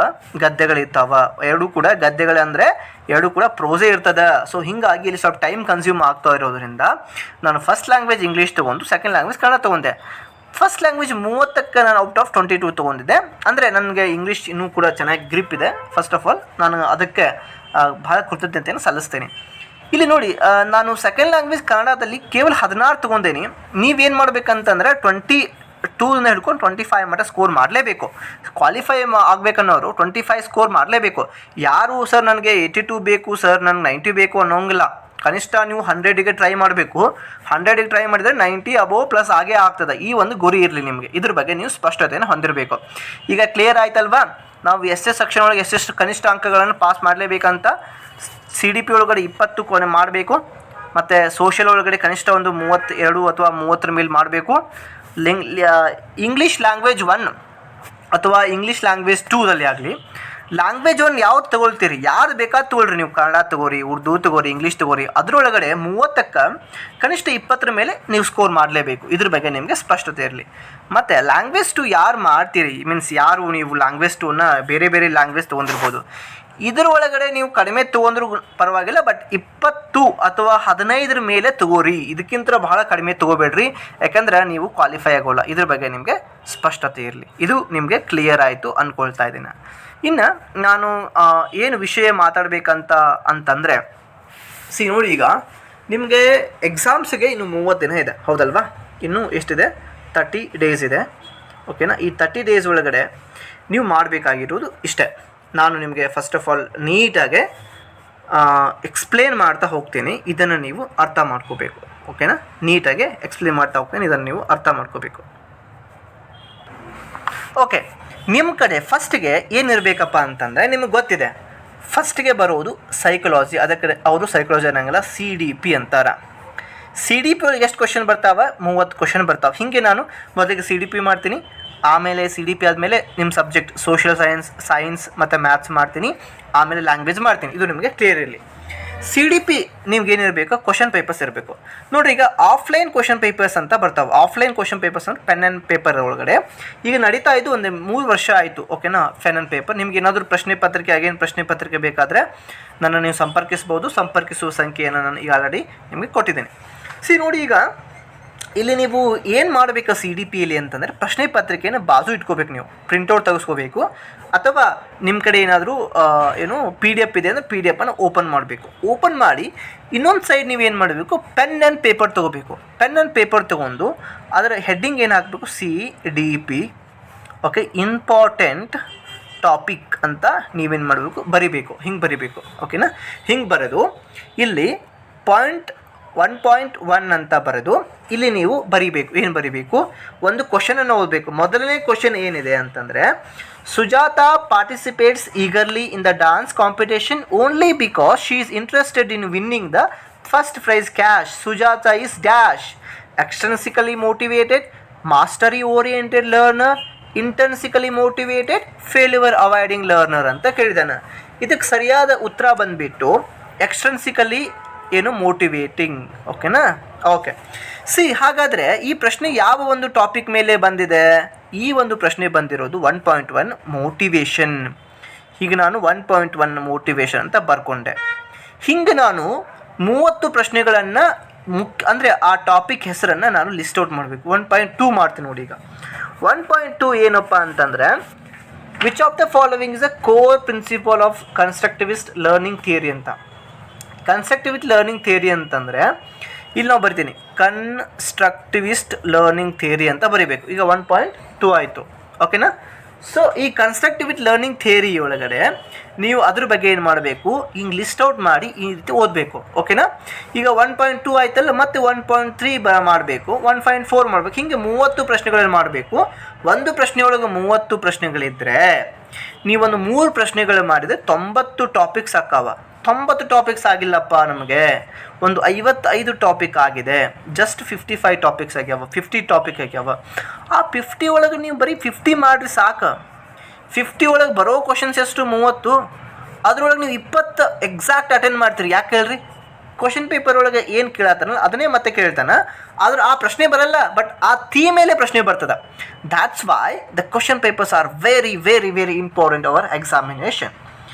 ಗದ್ಯಗಳಿರ್ತಾವ. ಎರಡೂ ಕೂಡ ಗದ್ಯಗಳಂದರೆ ಎರಡೂ ಕೂಡ ಪ್ರೋಸೆ ಇರ್ತದೆ. ಸೊ ಹೀಗಾಗಿ ಇಲ್ಲಿ ಸ್ವಲ್ಪ ಟೈಮ್ ಕನ್ಸ್ಯೂಮ್ ಆಗ್ತಾ ಇರೋದ್ರಿಂದ ನಾನು ಫಸ್ಟ್ ಲ್ಯಾಂಗ್ವೇಜ್ ಇಂಗ್ಲೀಷ್ ತೊಗೊಂಡು ಸೆಕೆಂಡ್ ಲ್ಯಾಂಗ್ವೇಜ್ ಕನ್ನಡ ತೊಗೊಂಡೆ. ಫಸ್ಟ್ ಲ್ಯಾಂಗ್ವೇಜ್ 30ಕ್ಕೆ ನಾನು ಔಟ್ ಆಫ್ 22 ತೊಗೊಂಡಿದ್ದೆ. ಅಂದರೆ ನನಗೆ ಇಂಗ್ಲೀಷ್ ಇನ್ನೂ ಕೂಡ ಚೆನ್ನಾಗಿ ಗ್ರಿಪ್ ಇದೆ. ಫಸ್ಟ್ ಆಫ್ ಆಲ್ ನಾನು ಅದಕ್ಕೆ ಭಾಳ ಕೃತಜ್ಞತೆಯನ್ನು ಸಲ್ಲಿಸ್ತೇನೆ. ಇಲ್ಲಿ ನೋಡಿ, ನಾನು ಸೆಕೆಂಡ್ ಲ್ಯಾಂಗ್ವೇಜ್ ಕನ್ನಡದಲ್ಲಿ ಕೇವಲ 16 ತೊಗೊಂಡೇನಿ. ನೀವೇನು ಮಾಡಬೇಕಂತಂದರೆ 22ನ ಹಿಡ್ಕೊಂಡು 25 ಮಟ್ಟ ಸ್ಕೋರ್ ಮಾಡಲೇಬೇಕು. ಕ್ವಾಲಿಫೈ ಆಗಬೇಕನ್ನೋರು 25 ಸ್ಕೋರ್ ಮಾಡಲೇಬೇಕು. ಯಾರು ಸರ್ ನನಗೆ 82 ಬೇಕು ಸರ್, ನನಗೆ 90 ಬೇಕು ಅನ್ನೋಂಗಿಲ್ಲ. ಕನಿಷ್ಠ ನೀವು 100ಗೆ ಟ್ರೈ ಮಾಡಬೇಕು. 100ಗೆ ಟ್ರೈ ಮಾಡಿದರೆ 90 ಅಬೋವ್ ಪ್ಲಸ್ ಆಗೇ ಆಗ್ತದೆ. ಈ ಒಂದು ಗುರಿ ಇರಲಿ ನಿಮಗೆ, ಇದ್ರ ಬಗ್ಗೆ ನೀವು ಸ್ಪಷ್ಟತೆಯನ್ನು ಹೊಂದಿರಬೇಕು. ಈಗ ಕ್ಲಿಯರ್ ಆಯ್ತಲ್ವಾ, ನಾವು SS ಸೆಕ್ಷನ್ ಒಳಗೆ ಎಷ್ಟೆಷ್ಟು ಕನಿಷ್ಠ ಅಂಕಗಳನ್ನು ಪಾಸ್ ಮಾಡಲೇಬೇಕಂತ. CDP ಒಳಗಡೆ 20 ಕೊನೆ ಮಾಡಬೇಕು, ಮತ್ತು ಸೋಷಿಯಲ್ ಒಳಗಡೆ ಕನಿಷ್ಠ ಒಂದು 32 ಅಥವಾ 30 ಮೇಲೆ ಮಾಡಬೇಕು. ಇಂಗ್ಲೀಷ್ ಲ್ಯಾಂಗ್ವೇಜ್ 1 ಅಥವಾ ಇಂಗ್ಲೀಷ್ ಲ್ಯಾಂಗ್ವೇಜ್ 2ದಲ್ಲಿ ಆಗಲಿ, ಲ್ಯಾಂಗ್ವೇಜ್ 1 ಯಾವ್ದು ತೊಗೊಳ್ತೀರಿ, ಯಾರು ಬೇಕಾದ ತೊಗೊಳ್ರಿ. ನೀವು ಕನ್ನಡ ತೊಗೋರಿ, ಉರ್ದು ತೊಗೋರಿ, ಇಂಗ್ಲೀಷ್ ತೊಗೋರಿ. ಅದರೊಳಗಡೆ 30ಕ್ಕೆ ಕನಿಷ್ಠ 20 ಮೇಲೆ ನೀವು ಸ್ಕೋರ್ ಮಾಡಲೇಬೇಕು. ಇದ್ರ ಬಗ್ಗೆ ನಿಮಗೆ ಸ್ಪಷ್ಟತೆ ಇರಲಿ. ಮತ್ತು ಲ್ಯಾಂಗ್ವೇಜ್ 2 ಯಾರು ಮಾಡ್ತೀರಿ, ಮೀನ್ಸ್ ಯಾರು ನೀವು ಲ್ಯಾಂಗ್ವೇಜ್ 2ನ ಬೇರೆ ಬೇರೆ ಲ್ಯಾಂಗ್ವೇಜ್ ತೊಗೊಂಡಿರ್ಬೋದು. ಇದ್ರ ಒಳಗಡೆ ನೀವು ಕಡಿಮೆ ತೊಗೊಂಡ್ರೂ ಪರವಾಗಿಲ್ಲ, ಬಟ್ 20 ಅಥವಾ 15 ಮೇಲೆ ತಗೋರಿ, ಇದಕ್ಕಿಂತ ಬಹಳ ಕಡಿಮೆ ತೊಗೋಬೇಡ್ರಿ, ಯಾಕಂದ್ರೆ ನೀವು ಕ್ವಾಲಿಫೈ ಆಗೋಲ್ಲ. ಇದ್ರ ಬಗ್ಗೆ ನಿಮಗೆ ಸ್ಪಷ್ಟತೆ ಇರಲಿ. ಇದು ನಿಮಗೆ ಕ್ಲಿಯರ್ ಆಯಿತು ಅಂದ್ಕೊಳ್ತಾ ಇದ್ದೀನಿ. ಇನ್ನು ನಾನು ಏನು ವಿಷಯ ಮಾತಾಡಬೇಕಂತ ಅಂತಂದರೆ, ನೋಡಿ, ಈಗ ನಿಮಗೆ ಎಕ್ಸಾಮ್ಸ್ಗೆ ಇನ್ನು 30 ದಿನ ಇದೆ, ಹೌದಲ್ವಾ? ಇನ್ನೂ ಎಷ್ಟಿದೆ? 30 ಡೇಸ್ ಇದೆ, ಓಕೆನಾ? ಈ 30 ಡೇಸ್ ಒಳಗಡೆ ನೀವು ಮಾಡಬೇಕಾಗಿರೋದು ಇಷ್ಟೇ. ನಾನು ನಿಮಗೆ ಫಸ್ಟ್ ಆಫ್ ಆಲ್ ನೀಟಾಗೆ ಎಕ್ಸ್ಪ್ಲೇನ್ ಮಾಡ್ತಾ ಹೋಗ್ತೀನಿ, ಇದನ್ನು ನೀವು ಅರ್ಥ ಮಾಡ್ಕೋಬೇಕು, ಓಕೆನಾ? ನೀಟಾಗೆ ಎಕ್ಸ್ಪ್ಲೇನ್ ಮಾಡ್ತಾ ಹೋಗ್ತೀನಿ, ಇದನ್ನು ನೀವು ಅರ್ಥ ಮಾಡ್ಕೋಬೇಕು. ಓಕೆ, ನಿಮ್ಮ ಕಡೆ ಫಸ್ಟಿಗೆ ಏನಿರಬೇಕಪ್ಪ ಅಂತಂದರೆ, ನಿಮಗೆ ಗೊತ್ತಿದೆ ಫಸ್ಟಿಗೆ ಬರೋದು ಸೈಕಾಲಜಿ. ಅದಕ್ಕೆ ಅವರು ಸೈಕಾಲಜಿ ಅನ್ನಂಗಿಲ್ಲ, CDP ಅಂತಾರೆ. CDP ಒಳಗೆ ಎಷ್ಟು ಕ್ವಶನ್ ಬರ್ತಾವೆ? 30 ಕ್ವಶನ್ ಬರ್ತಾವೆ. ಹೀಗೆ ನಾನು ಮೊದಲಿಗೆ CDP ಮಾಡ್ತೀನಿ, ಆಮೇಲೆ CDP ಆದಮೇಲೆ ನಿಮ್ಮ ಸಬ್ಜೆಕ್ಟ್ ಸೋಷಿಯಲ್ ಸೈನ್ಸ್ ಮತ್ತು ಮ್ಯಾಥ್ಸ್ ಮಾಡ್ತೀನಿ, ಆಮೇಲೆ ಲ್ಯಾಂಗ್ವೇಜ್ ಮಾಡ್ತೀನಿ. ಇದು ನಿಮಗೆ ಕ್ಲಿಯರ್ ಇರಲಿ. CDP ನಿಮ್ಗೆ ಏನಿರಬೇಕು? ಕ್ವಶನ್ ಪೇಪರ್ಸ್ ಇರಬೇಕು. ನೋಡಿರಿ, ಈಗ ಆಫ್ಲೈನ್ ಕ್ವಶನ್ ಪೇಪರ್ಸ್ ಅಂತ ಬರ್ತಾವೆ. ಆಫ್ಲೈನ್ ಕ್ವಶನ್ ಪೇಪರ್ಸ್ ಅಂದರೆ ಪೆನ್ ಆ್ಯಂಡ್ ಪೇಪರ್ ಒಳಗಡೆ ಈಗ ನಡೀತಾ ಇದ್ದು ಒಂದು 3 ವರ್ಷ ಆಯಿತು, ಓಕೆನಾ? Pen and paper. ನಿಮ್ಗೆ ಏನಾದರೂ ಪ್ರಶ್ನೆ ಪತ್ರಿಕೆ, ಆಗೇನು ಪ್ರಶ್ನೆ ಪತ್ರಿಕೆ ಬೇಕಾದರೆ ನನ್ನ ನೀವು ಸಂಪರ್ಕಿಸ್ಬೋದು. ಸಂಪರ್ಕಿಸುವ ಸಂಖ್ಯೆಯನ್ನು ನಾನು ಈಗ ಆಲ್ರೆಡಿ ನಿಮಗೆ ಕೊಟ್ಟಿದ್ದೀನಿ. ನೋಡಿ, ಈಗ ಇಲ್ಲಿ ನೀವು ಏನು ಮಾಡಬೇಕು CDPಯಲ್ಲಿ ಅಂತಂದರೆ, ಪ್ರಶ್ನೆ ಪತ್ರಿಕೆಯನ್ನು ಬಾಜು ಇಟ್ಕೋಬೇಕು, ನೀವು ಪ್ರಿಂಟೌಟ್ ತೆಗೆಸ್ಕೋಬೇಕು, ಅಥವಾ ನಿಮ್ಮ ಕಡೆ ಏನಾದರೂ PDF ಇದೆ ಅಂದರೆ PDF ಓಪನ್ ಮಾಡಬೇಕು. ಓಪನ್ ಮಾಡಿ ಇನ್ನೊಂದು ಸೈಡ್ ನೀವೇನು ಮಾಡಬೇಕು? ಪೆನ್ ಆ್ಯಂಡ್ ಪೇಪರ್ ತೊಗೋಬೇಕು. ಪೆನ್ ಆ್ಯಂಡ್ ಪೇಪರ್ ತೊಗೊಂಡು ಅದರ ಹೆಡ್ಡಿಂಗ್ ಏನು ಹಾಕಬೇಕು? CDP, ಓಕೆ, ಇಂಪಾರ್ಟೆಂಟ್ ಟಾಪಿಕ್ ಅಂತ ನೀವೇನು ಮಾಡಬೇಕು? ಬರಿಬೇಕು. ಹಿಂಗೆ ಬರಿಬೇಕು, ಓಕೆನಾ? ಹಿಂಗೆ ಬರೆದು ಇಲ್ಲಿ 1.1 ಅಂತ ಬರೆದು ಇಲ್ಲಿ ನೀವು ಬರಿಬೇಕು. ಏನು ಬರಿಬೇಕು? ಒಂದು ಕ್ವಶನನ್ನು ಓದಬೇಕು. ಮೊದಲನೇ ಕ್ವಶನ್ ಏನಿದೆ ಅಂತಂದರೆ, Sujata participates eagerly in the dance competition only because she is interested in winning the first prize cash. Sujata is dash, extrinsically motivated, mastery oriented learner, intrinsically motivated, failure avoiding learner ಅಂತ ಕೇಳಿದಾನೆ. ಇದಕ್ಕೆ ಸರಿಯಾದ ಉತ್ತರ ಬಂದುಬಿಟ್ಟು ಎಕ್ಸ್ಟ್ರಿನ್ಸಿಕಲಿ ಮೋಟಿವೇಟಿಂಗ್, ಓಕೆನಾ? Okay, ಹಾಗಾದರೆ ಈ ಪ್ರಶ್ನೆ ಯಾವ ಒಂದು ಟಾಪಿಕ್ ಮೇಲೆ ಬಂದಿದೆ? ಈ ಒಂದು ಪ್ರಶ್ನೆ ಬಂದಿರೋದು 1.1 ಮೋಟಿವೇಶನ್. ಹೀಗೆ ನಾನು 1.1 ಮೋಟಿವೇಶನ್ ಅಂತ ಬರ್ಕೊಂಡೆ. ಹಿಂಗೆ ನಾನು 30 ಪ್ರಶ್ನೆಗಳನ್ನು ಅಂದರೆ ಆ ಟಾಪಿಕ್ ಹೆಸರನ್ನು ನಾನು ಲಿಸ್ಟ್ ಔಟ್ ಮಾಡಬೇಕು. 1.2 ಮಾಡ್ತೀನಿ ನೋಡಿ. ಈಗ 1.2 ಏನಪ್ಪ ಅಂತಂದರೆ, which of the following is a core principle of constructivist learning theory ಅಂತ. ಕನ್ಸ್ಟ್ರಕ್ಟಿವಿಸ್ಟ್ ಲರ್ನಿಂಗ್ ಥಿಯರಿ ಅಂತಂದರೆ ಇಲ್ಲಿ ನಾವು ಬರ್ತೀನಿ, ಕನ್ಸ್ಟ್ರಕ್ಟಿವಿಸ್ಟ್ ಲರ್ನಿಂಗ್ ಥಿಯರಿ ಅಂತ ಬರೀಬೇಕು. ಈಗ 1.2 ಆಯಿತು, ಓಕೆನಾ? ಈ ಕನ್ಸ್ಟ್ರಕ್ಟಿವಿಸ್ಟ್ ಲರ್ನಿಂಗ್ ಥಿಯರಿ ಒಳಗಡೆ ನೀವು ಅದ್ರ ಬಗ್ಗೆ ಏನು ಮಾಡಬೇಕು? ಹಿಂಗೆ ಲಿಸ್ಟ್ ಔಟ್ ಮಾಡಿ ಈ ರೀತಿ ಓದಬೇಕು, ಓಕೆನಾ? ಈಗ 1.2 ಆಯ್ತಲ್ಲ, ಮತ್ತೆ 1.3 ಮಾಡಬೇಕು, 1.4 ಮಾಡಬೇಕು. ಹಿಂಗೆ 30 ಪ್ರಶ್ನೆಗಳನ್ನು ಮಾಡಬೇಕು. ಒಂದು ಪ್ರಶ್ನೆಯೊಳಗೆ 30 ಪ್ರಶ್ನೆಗಳಿದ್ದರೆ ನೀವೊಂದು 3 ಪ್ರಶ್ನೆಗಳು ಮಾಡಿದರೆ 90 ಟಾಪಿಕ್ಸ್ ಆಕ್ಕಾವ. 90 ಟಾಪಿಕ್ಸ್ ಆಗಿಲ್ಲಪ್ಪ, ನಮಗೆ ಒಂದು 55 ಟಾಪಿಕ್ ಆಗಿದೆ, ಜಸ್ಟ್ 55 ಟಾಪಿಕ್ಸ್ ಆಗ್ಯಾವ, 50 ಟಾಪಿಕ್ ಆಗ್ಯಾವ. ಆ 50 ಒಳಗೆ ನೀವು ಬರೀ 50 ಮಾಡಿರಿ ಸಾಕು. 50 ಒಳಗೆ ಬರೋ ಕ್ವಶನ್ಸ್ ಎಷ್ಟು? 30. ಅದರೊಳಗೆ ನೀವು 20 ಎಕ್ಸಾಕ್ಟ್ ಅಟೆಂಡ್ ಮಾಡ್ತೀರಿ. ಯಾಕೆ ಹೇಳ್ರಿ? ಕ್ವಶನ್ ಪೇಪರ್ ಒಳಗೆ ಏನು ಕೇಳತ್ತಾನಲ್ಲ ಅದನ್ನೇ ಮತ್ತೆ ಕೇಳ್ತಾನೆ, ಆದ್ರೆ ಆ ಪ್ರಶ್ನೆ ಬರಲ್ಲ, ಬಟ್ ಆ ಥೀಮ್ ಮೇಲೆ ಪ್ರಶ್ನೆ ಬರ್ತದೆ. That's why the question papers are very very very important our examination.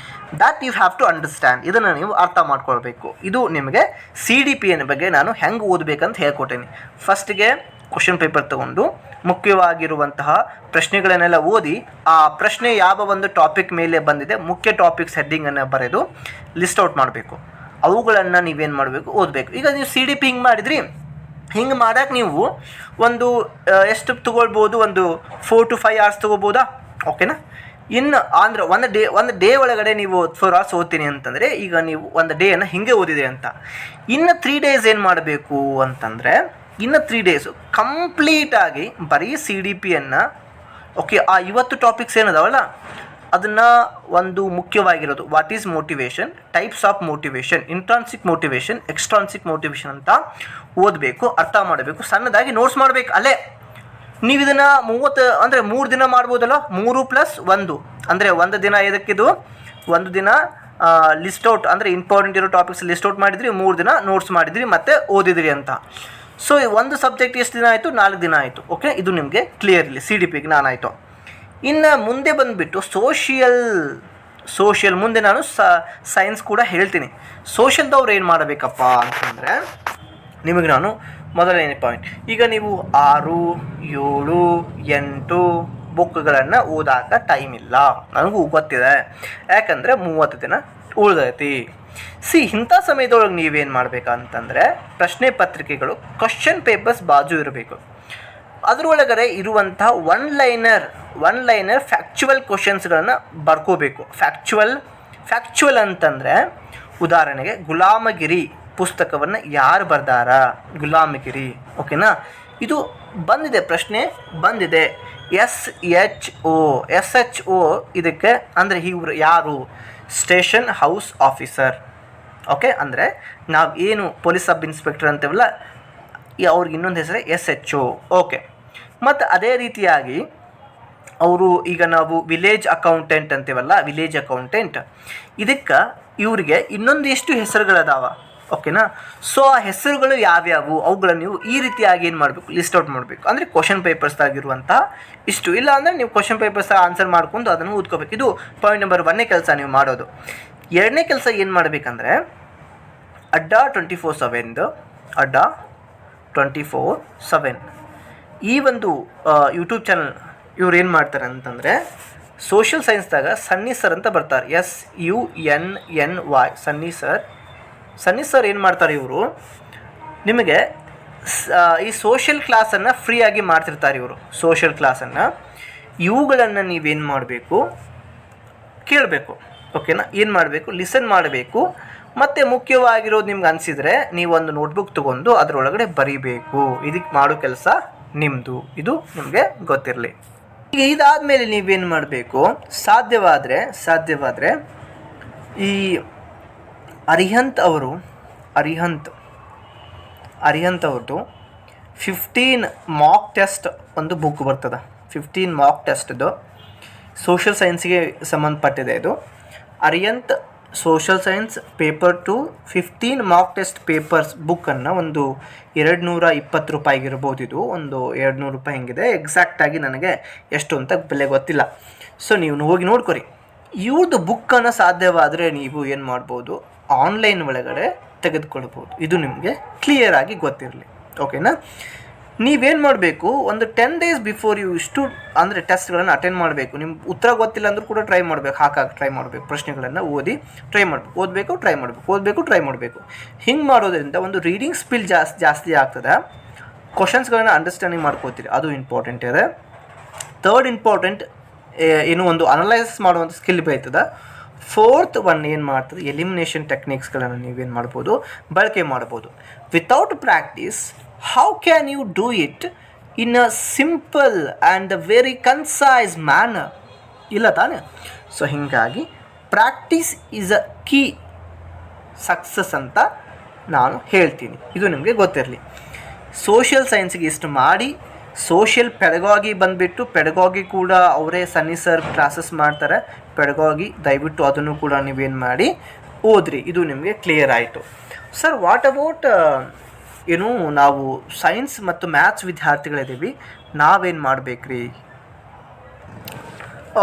That you have to understand. ಇದನ್ನು ನೀವು ಅರ್ಥ ಮಾಡ್ಕೊಳ್ಬೇಕು. ಇದು ನಿಮಗೆ CDP ಬಗ್ಗೆ ನಾನು ಹೆಂಗೆ ಓದಬೇಕಂತ ಹೇಳ್ಕೊಟ್ಟೇನೆ. ಫಸ್ಟಿಗೆ ಕ್ವಶನ್ ಪೇಪರ್ ತೊಗೊಂಡು ಮುಖ್ಯವಾಗಿರುವಂತಹ ಪ್ರಶ್ನೆಗಳನ್ನೆಲ್ಲ ಓದಿ, ಆ ಪ್ರಶ್ನೆ ಯಾವ ಒಂದು ಟಾಪಿಕ್ ಮೇಲೆ ಬಂದಿದೆ ಮುಖ್ಯ ಟಾಪಿಕ್ಸ್ ಹೆಡ್ಡಿಂಗನ್ನು ಬರೆದು ಲಿಸ್ಟ್ ಔಟ್ ಮಾಡಬೇಕು. ಅವುಗಳನ್ನು ನೀವೇನು ಮಾಡಬೇಕು? ಓದಬೇಕು. ಈಗ ನೀವು CDP ಹಿಂಗೆ ಮಾಡಿದ್ರಿ, ಹಿಂಗೆ ಮಾಡೋಕೆ ನೀವು ಒಂದು ಎಷ್ಟು ತೊಗೊಳ್ಬೋದು? ಒಂದು 4 to 5 hours ತೊಗೋಬೋದಾ? ಓಕೆನಾ? ಇನ್ನು ಅಂದರೆ ಒಂದು ಡೇ ಒಳಗಡೆ ನೀವು 4 hours ಓದ್ತೀನಿ ಅಂತಂದರೆ, ಈಗ ನೀವು ಒಂದು ಡೇಯನ್ನು ಹಿಂಗೆ ಓದಿದೆ ಅಂತ. ಇನ್ನು 3 days ಏನು ಮಾಡಬೇಕು ಅಂತಂದರೆ, ಇನ್ನು 3 days ಕಂಪ್ಲೀಟಾಗಿ ಬರೀ CDPಯನ್ನು, ಓಕೆ, ಆ 50 ಟಾಪಿಕ್ಸ್ ಏನದಾವಲ್ಲ ಅದನ್ನು ಒಂದು ಮುಖ್ಯವಾಗಿರೋದು, what is motivation, types of motivation, intrinsic motivation, extrinsic motivation ಅಂತ ಓದಬೇಕು, ಅರ್ಥ ಮಾಡಬೇಕು, ಸಣ್ಣದಾಗಿ ನೋಟ್ಸ್ ಮಾಡಬೇಕು. ಅಲ್ಲೇ ನೀವು ಇದನ್ನು 30 ಅಂದರೆ 3 ದಿನ ಮಾಡ್ಬೋದಲ್ಲ. 3+1 ಅಂದರೆ ಒಂದು ದಿನ. ಇದಕ್ಕಿದು ಒಂದು ದಿನ ಲಿಸ್ಟ್ ಔಟ್ ಅಂದರೆ ಇಂಪಾರ್ಟೆಂಟ್ ಇರೋ ಟಾಪಿಕ್ಸ್ ಲಿಸ್ಟ್ ಔಟ್ ಮಾಡಿದ್ರಿ, 3 ದಿನ ನೋಟ್ಸ್ ಮಾಡಿದ್ರಿ, ಮತ್ತು ಓದಿದ್ರಿ ಅಂತ. ಒಂದು ಸಬ್ಜೆಕ್ಟ್ ಎಷ್ಟು ದಿನ ಆಯಿತು? 4 ದಿನ ಆಯಿತು. ಓಕೆ, ಇದು ನಿಮಗೆ ಕ್ಲಿಯರ್ಲಿ CDPಗೆ ನಾನಾಯಿತು. ಇನ್ನು ಮುಂದೆ ಬಂದುಬಿಟ್ಟು ಸೋಷಿಯಲ್ ಮುಂದೆ ನಾನು ಸೈನ್ಸ್ ಕೂಡ ಹೇಳ್ತೀನಿ. ಸೋಷಿಯಲ್ದವ್ರು ಏನು ಮಾಡಬೇಕಪ್ಪ ಅಂತಂದರೆ ನಿಮಗೆ ನಾನು ಮೊದಲನೇ ಪಾಯಿಂಟ್, ಈಗ ನೀವು 6, 7, 8 ಬುಕ್ಗಳನ್ನು ಓದಾಕ ಟೈಮ್ ಇಲ್ಲ, ನನಗೂ ಗೊತ್ತಿದೆ, ಯಾಕಂದರೆ 30 ದಿನ ಉಳ್ದೈತಿ. ಇಂಥ ಸಮಯದೊಳಗೆ ನೀವೇನು ಮಾಡಬೇಕಂತಂದರೆ ಪ್ರಶ್ನೆ ಪತ್ರಿಕೆಗಳು ಕ್ವಶನ್ ಪೇಪರ್ಸ್ ಬಾಜು ಇರಬೇಕು. ಅದರೊಳಗಡೆ ಇರುವಂಥ ಒನ್ ಲೈನರ್ ಫ್ಯಾಕ್ಚುವಲ್ ಕ್ವಶನ್ಸ್ಗಳನ್ನು ಬರ್ಕೋಬೇಕು. ಫ್ಯಾಕ್ಚುವಲ್ ಅಂತಂದರೆ ಉದಾಹರಣೆಗೆ ಗುಲಾಮಗಿರಿ ಪುಸ್ತಕವನ್ನು ಯಾರು ಬರ್ದಾರ, ಗುಲಾಮಗಿರಿ, ಓಕೆನಾ. ಇದು ಬಂದಿದೆ, ಪ್ರಶ್ನೆ ಬಂದಿದೆ. SHO ಇದಕ್ಕೆ ಅಂದರೆ ಇವರು ಯಾರು, ಸ್ಟೇಷನ್ ಹೌಸ್ ಆಫೀಸರ್. ಓಕೆ, ಅಂದರೆ ನಾವು ಏನು ಪೊಲೀಸ್ ಸಬ್ ಇನ್ಸ್ಪೆಕ್ಟರ್ ಅಂತೀವಲ್ಲ, ಅವ್ರಿಗೆ ಇನ್ನೊಂದು ಹೆಸರೇ SHO. ಓಕೆ, ಮತ್ತು ಅದೇ ರೀತಿಯಾಗಿ ಅವರು ಈಗ ನಾವು ವಿಲೇಜ್ ಅಕೌಂಟೆಂಟ್ ಅಂತೀವಲ್ಲ, ವಿಲೇಜ್ ಅಕೌಂಟೆಂಟ್, ಇದಕ್ಕೆ ಇವರಿಗೆ ಇನ್ನೊಂದಿಷ್ಟು ಹೆಸರುಗಳದಾವ. ಓಕೆನಾ. ಸೊ ಆ ಹೆಸರುಗಳು ಯಾವ್ಯಾವು ಅವುಗಳನ್ನು ನೀವು ಈ ರೀತಿಯಾಗಿ ಏನು ಮಾಡಬೇಕು, ಲಿಸ್ಟ್ ಔಟ್ ಮಾಡಬೇಕು. ಅಂದರೆ ಕ್ವಶನ್ ಪೇಪರ್ಸ್ದಾಗಿರುವಂತಹ ಇಷ್ಟು, ಇಲ್ಲ ಅಂದರೆ ನೀವು ಕ್ವಶನ್ ಪೇಪರ್ಸ್ ಆನ್ಸರ್ ಮಾಡ್ಕೊಂಡು ಅದನ್ನು ಓದ್ಕೋಬೇಕು. ಇದು ಪಾಯಿಂಟ್ ನಂಬರ್ 1ನೇ ಕೆಲಸ ನೀವು ಮಾಡೋದು. 2ನೇ ಕೆಲಸ ಏನು ಮಾಡಬೇಕಂದ್ರೆ ಅಡ್ಡಾ 24/7 ಈ ಒಂದು ಯೂಟ್ಯೂಬ್ ಚಾನಲ್ ಇವ್ರು ಏನು ಮಾಡ್ತಾರೆ ಅಂತಂದರೆ ಸೋಷಿಯಲ್ ಸೈನ್ಸ್ದಾಗ ಸನ್ನಿ ಸರ್ ಅಂತ ಬರ್ತಾರೆ, SUNNY, ಸನ್ನಿ ಸರ್ ಏನು ಮಾಡ್ತಾರೆ, ಇವರು ನಿಮಗೆ ಈ ಸೋಷಿಯಲ್ ಕ್ಲಾಸನ್ನು ಫ್ರೀಯಾಗಿ ಮಾಡ್ತಿರ್ತಾರೆ. ಇವರು ಸೋಷಿಯಲ್ ಕ್ಲಾಸನ್ನು ಇವುಗಳನ್ನು ನೀವೇನು ಮಾಡಬೇಕು, ಕೇಳಬೇಕು. ಓಕೆನಾ. ಏನು ಮಾಡಬೇಕು, ಲಿಸನ್ ಮಾಡಬೇಕು. ಮತ್ತು ಮುಖ್ಯವಾಗಿರೋದು ನಿಮ್ಗೆ ಅನಿಸಿದರೆ ನೀವೊಂದು ನೋಟ್ಬುಕ್ ತೊಗೊಂಡು ಅದರೊಳಗಡೆ ಬರೀಬೇಕು. ಇದಕ್ಕೆ ಮಾಡೋ ಕೆಲಸ ನಿಮ್ಮದು, ಇದು ನಿಮಗೆ ಗೊತ್ತಿರಲಿ. ಈಗ ಇದಾದಮೇಲೆ ನೀವೇನು ಮಾಡಬೇಕು, ಸಾಧ್ಯವಾದರೆ ಈ ಅರಿಹಂತ್ ಅವ್ರದ್ದು 15 ಮಾಕ್ ಟೆಸ್ಟ್ ಒಂದು ಬುಕ್ ಬರ್ತದೆ. 15 ಮಾಕ್ ಟೆಸ್ಟ್ದು ಸೋಷಿಯಲ್ ಸೈನ್ಸಿಗೆ ಸಂಬಂಧಪಟ್ಟಿದೆ. ಇದು Arihant social science paper 2 15 mock test papers ಬುಕ್ಕನ್ನು ಒಂದು 220 ರೂಪಾಯಿಗಿರ್ಬೋದು. ಇದು ಒಂದು 200 ರೂಪಾಯಿ ಹಿಂಗಿದೆ. ಎಕ್ಸಾಕ್ಟಾಗಿ ನನಗೆ ಎಷ್ಟು ಅಂತ ಬೆಲೆ ಗೊತ್ತಿಲ್ಲ. ಸೊ ನೀವು ಹೋಗಿ ನೋಡ್ಕೊರಿ. ಇವ್ರದ್ದು ಬುಕ್ಕನ್ನು ಸಾಧ್ಯವಾದರೆ ನೀವು ಏನು ಮಾಡ್ಬೋದು, ಆನ್ಲೈನ್ ಒಳಗಡೆ ತೆಗೆದುಕೊಳ್ಬೋದು. ಇದು ನಿಮಗೆ ಕ್ಲಿಯರಾಗಿ ಗೊತ್ತಿರಲಿ. ಓಕೆನಾ. ನೀವೇನು ಮಾಡಬೇಕು, ಒಂದು 10 days ಬಿಫೋರ್ ಇಷ್ಟು ಅಂದರೆ ಟೆಸ್ಟ್ಗಳನ್ನು ಅಟೆಂಡ್ ಮಾಡಬೇಕು. ನಿಮ್ಗೆ ಉತ್ತರ ಗೊತ್ತಿಲ್ಲ ಅಂದರೂ ಕೂಡ ಟ್ರೈ ಮಾಡಬೇಕು. ಪ್ರಶ್ನೆಗಳನ್ನು ಓದಬೇಕು, ಟ್ರೈ ಮಾಡಬೇಕು. ಹಿಂಗೆ ಮಾಡೋದ್ರಿಂದ ಒಂದು ರೀಡಿಂಗ್ ಸ್ಕಿಲ್ ಜಾಸ್ತಿ ಆಗ್ತದೆ. ಕ್ವಶನ್ಸ್ಗಳನ್ನು ಅಂಡರ್ಸ್ಟ್ಯಾಂಡಿಂಗ್ ಮಾಡ್ಕೋತೀರಿ, ಅದು ಇಂಪಾರ್ಟೆಂಟ್ ಇದೆ. 3rd ಇಂಪಾರ್ಟೆಂಟ್ ಏನು, ಒಂದು ಅನಲೈಸಿಸ್ ಮಾಡುವಂಥ ಸ್ಕಿಲ್ ಬರ್ತದೆ. 4th ಒನ್ ಏನು ಮಾಡ್ತದೆ, ಎಲಿಮಿನೇಷನ್ ಟೆಕ್ನಿಕ್ಸ್ಗಳನ್ನು ನೀವೇನು ಮಾಡ್ಬೋದು, ಬಳಕೆ ಮಾಡ್ಬೋದು. Without practice how can you do it in a simple and a very concise manner? ಇಲ್ಲ ತಾನೆ. ಸೊ ಹೀಗಾಗಿ practice is a key success ಅಂತ ನಾನು ಹೇಳ್ತೀನಿ. ಇದು ನಿಮಗೆ ಗೊತ್ತಿರಲಿ. ಸೋಷಿಯಲ್ ಸೈನ್ಸಿಗೆ ಇಷ್ಟು ಮಾಡಿ, ಸೋಷಿಯಲ್ ಪೆಡಗಾಗಿ ಬಂದುಬಿಟ್ಟು, ಪೆಡಗಾಗಿ ಕೂಡ ಅವರೇ ಸನ್ನಿ ಸರ್ ಕ್ಲಾಸಸ್ ಮಾಡ್ತಾರೆ. ಪೆಡಗಾಗಿ ದಯವಿಟ್ಟು ಅದನ್ನು ಕೂಡ ನೀವೇನು ಮಾಡಿ ಓದ್ರಿ. ಇದು ನಿಮಗೆ ಕ್ಲಿಯರ್ ಆಯಿತು. ಸರ್, ವಾಟ್ ಅಬೌಟ್ ಏನು, ನಾವು ಸೈನ್ಸ್ ಮತ್ತು ಮ್ಯಾಥ್ಸ್ ವಿದ್ಯಾರ್ಥಿಗಳಿದ್ದೀವಿ, ನಾವೇನು ಮಾಡಬೇಕ್ರಿ?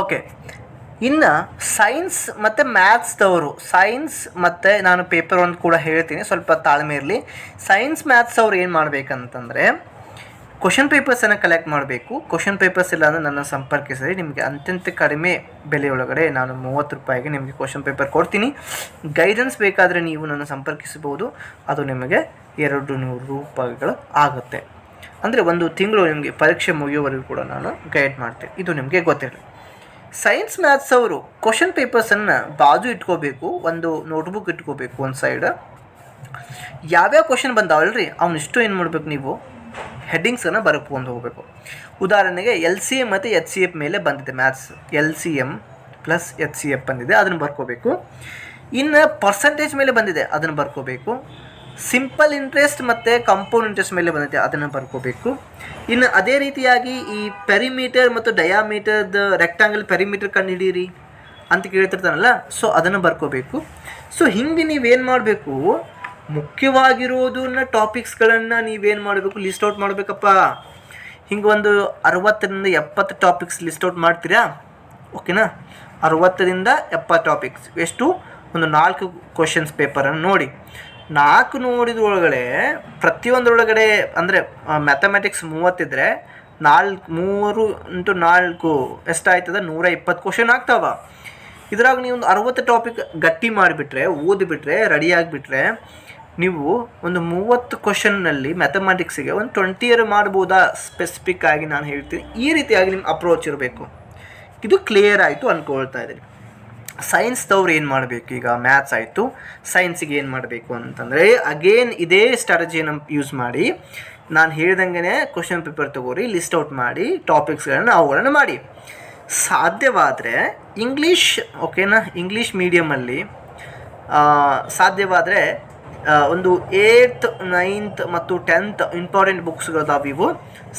ಓಕೆ, ಇನ್ನು ಸೈನ್ಸ್ ಮತ್ತು ಮ್ಯಾಥ್ಸ್ದವರು, ಸೈನ್ಸ್ ಮತ್ತು ನಾನು ಪೇಪರ್ ಒಂದು ಕೂಡ ಹೇಳ್ತೀನಿ, ಸ್ವಲ್ಪ ತಾಳ್ಮೆ ಇರಲಿ. ಸೈನ್ಸ್ ಮ್ಯಾಥ್ಸ್ ಅವ್ರು ಏನು ಮಾಡಬೇಕಂತಂದರೆ ಕ್ವಶನ್ ಪೇಪರ್ಸನ್ನು ಕಲೆಕ್ಟ್ ಮಾಡಬೇಕು. ಕ್ವಶನ್ ಪೇಪರ್ಸ್ ಇಲ್ಲ ಅಂದರೆ ನನ್ನ ಸಂಪರ್ಕಿಸಿರಿ. ನಿಮಗೆ ಅತ್ಯಂತ ಕಡಿಮೆ ಬೆಲೆಯೊಳಗಡೆ ನಾನು 30 ರೂಪಾಯಿಗೆ ನಿಮಗೆ ಕ್ವಶನ್ ಪೇಪರ್ ಕೊಡ್ತೀನಿ. ಗೈಡೆನ್ಸ್ ಬೇಕಾದರೆ ನೀವು ನನ್ನ ಸಂಪರ್ಕಿಸಬಹುದು. ಅದು ನಿಮಗೆ 200 ರೂಪಾಯಿಗಳು ಆಗುತ್ತೆ. ಅಂದರೆ ಒಂದು ತಿಂಗಳು ನಿಮಗೆ ಪರೀಕ್ಷೆ ಮುಗಿಯೋವರೆಗೂ ಕೂಡ ನಾನು ಗೈಡ್ ಮಾಡ್ತೇನೆ. ಇದು ನಿಮಗೆ ಗೊತ್ತಿರಲಿ. ಸೈನ್ಸ್ ಮ್ಯಾಥ್ಸ್ ಅವರು ಕ್ವಶನ್ ಪೇಪರ್ಸನ್ನು ಬಾಜು ಇಟ್ಕೋಬೇಕು, ಒಂದು ನೋಟ್ಬುಕ್ ಇಟ್ಕೋಬೇಕು ಒಂದು ಸೈಡ್. ಯಾವ್ಯಾವ ಕ್ವಶನ್ ಬಂದಾವಲ್ರಿ ಅವನಿಷ್ಟು ಏನು ಮಾಡಬೇಕು, ನೀವು ಹೆಡ್ಡಿಂಗ್ಸನ್ನು ಬರ್ಕೊಂಡು ಹೋಗಬೇಕು. ಉದಾಹರಣೆಗೆ LCM ಮತ್ತು HCF ಮೇಲೆ ಬಂದಿದೆ ಮ್ಯಾಥ್ಸ್, LCM ಪ್ಲಸ್ HCF ಬಂದಿದೆ, ಅದನ್ನು ಬರ್ಕೋಬೇಕು. ಇನ್ನು ಪರ್ಸಂಟೇಜ್ ಮೇಲೆ ಬಂದಿದೆ, ಅದನ್ನು ಬರ್ಕೋಬೇಕು. ಸಿಂಪಲ್ ಇಂಟ್ರೆಸ್ಟ್ ಮತ್ತು ಕಂಪೌಂಡ್ ಇಂಟ್ರೆಸ್ಟ್ ಮೇಲೆ ಬಂದಿದೆ, ಅದನ್ನು ಬರ್ಕೋಬೇಕು. ಇನ್ನು ಅದೇ ರೀತಿಯಾಗಿ ಈ ಪೆರಿಮೀಟರ್ ಮತ್ತು ಡಯಾಮೀಟರ್ದ ರೆಕ್ಟಾಂಗಲ್ ಪೆರಿಮೀಟರ್ ಕಂಡುಹಿಡೀರಿ ಅಂತ ಕೇಳ್ತಿರ್ತಾನಲ್ಲ, ಸೊ ಅದನ್ನು ಬರ್ಕೋಬೇಕು. ಸೊ ಹಿಂಗೆ ನೀವೇನು ಮಾಡಬೇಕು, ಮುಖ್ಯವಾಗಿರೋದನ್ನ ಟಾಪಿಕ್ಸ್ಗಳನ್ನು ನೀವೇನು ಮಾಡಬೇಕು, ಲಿಸ್ಟ್ ಔಟ್ ಮಾಡಬೇಕಪ್ಪ. ಹಿಂಗೆ ಒಂದು 60 ರಿಂದ 70 ಟಾಪಿಕ್ಸ್ ಲಿಸ್ಟ್ ಔಟ್ ಮಾಡ್ತೀರಾ. ಓಕೆನಾ. 60ರಿಂದ 70 ಟಾಪಿಕ್ಸ್. ಎಷ್ಟು? ಒಂದು 4 ಕ್ವಶನ್ಸ್ ಪೇಪರನ್ನು ನೋಡಿ. 4 ನೋಡಿದ್ರೊಳಗಡೆ ಪ್ರತಿಯೊಂದರೊಳಗಡೆ ಅಂದರೆ ಮ್ಯಾಥಮೆಟಿಕ್ಸ್ 30 ಇದ್ದರೆ 3 × 4 ಎಷ್ಟಾಯ್ತದ? 120 ಕ್ವಶನ್ ಆಗ್ತಾವ. ಇದ್ರಾಗ ನೀವು ಒಂದು 60 ಟಾಪಿಕ್ ಗಟ್ಟಿ ಮಾಡಿಬಿಟ್ರೆ, ಓದಿಬಿಟ್ರೆ, ರೆಡಿ ಆಗಿಬಿಟ್ರೆ, ನೀವು ಒಂದು 30 ಕ್ವಶನ್ನಲ್ಲಿ ಮ್ಯಾಥಮೆಟಿಕ್ಸಿಗೆ ಒಂದು 20 ಇಯರ್ ಮಾಡ್ಬೋದಾ? ಸ್ಪೆಸಿಫಿಕ್ ಆಗಿ ನಾನು ಹೇಳ್ತೀನಿ. ಈ ರೀತಿಯಾಗಿ ನಿಮ್ಮ ಅಪ್ರೋಚ್ ಇರಬೇಕು. ಇದು ಕ್ಲಿಯರ್ ಆಯಿತು ಅಂದ್ಕೊಳ್ತಾ ಇದ್ದೀನಿ. ಸೈನ್ಸ್ದವ್ರು ಏನು ಮಾಡಬೇಕು? ಈಗ ಮ್ಯಾಥ್ಸ್ ಆಯಿತು, ಸೈನ್ಸಿಗೆ ಏನು ಮಾಡಬೇಕು ಅಂತಂದರೆ ಅಗೇನ್ ಇದೇ ಸ್ಟ್ರಾಟಜಿಯನ್ನು ಯೂಸ್ ಮಾಡಿ, ನಾನು ಹೇಳ್ದಂಗೆ ಕ್ವಶನ್ ಪೇಪರ್ ತೊಗೋರಿ, ಲಿಸ್ಟ್ ಔಟ್ ಮಾಡಿ, ಟಾಪಿಕ್ಸ್ಗಳನ್ನು ಅವುಗಳನ್ನು ಮಾಡಿ. ಸಾಧ್ಯವಾದರೆ ಇಂಗ್ಲೀಷ್, ಓಕೆನಾ, ಇಂಗ್ಲೀಷ್ ಮೀಡಿಯಮಲ್ಲಿ ಸಾಧ್ಯವಾದರೆ ಒಂದು 8th 9th ಮತ್ತು 10th ಇಂಪಾರ್ಟೆಂಟ್ ಬುಕ್ಸ್ಗಳದಾವೆ. ಇವು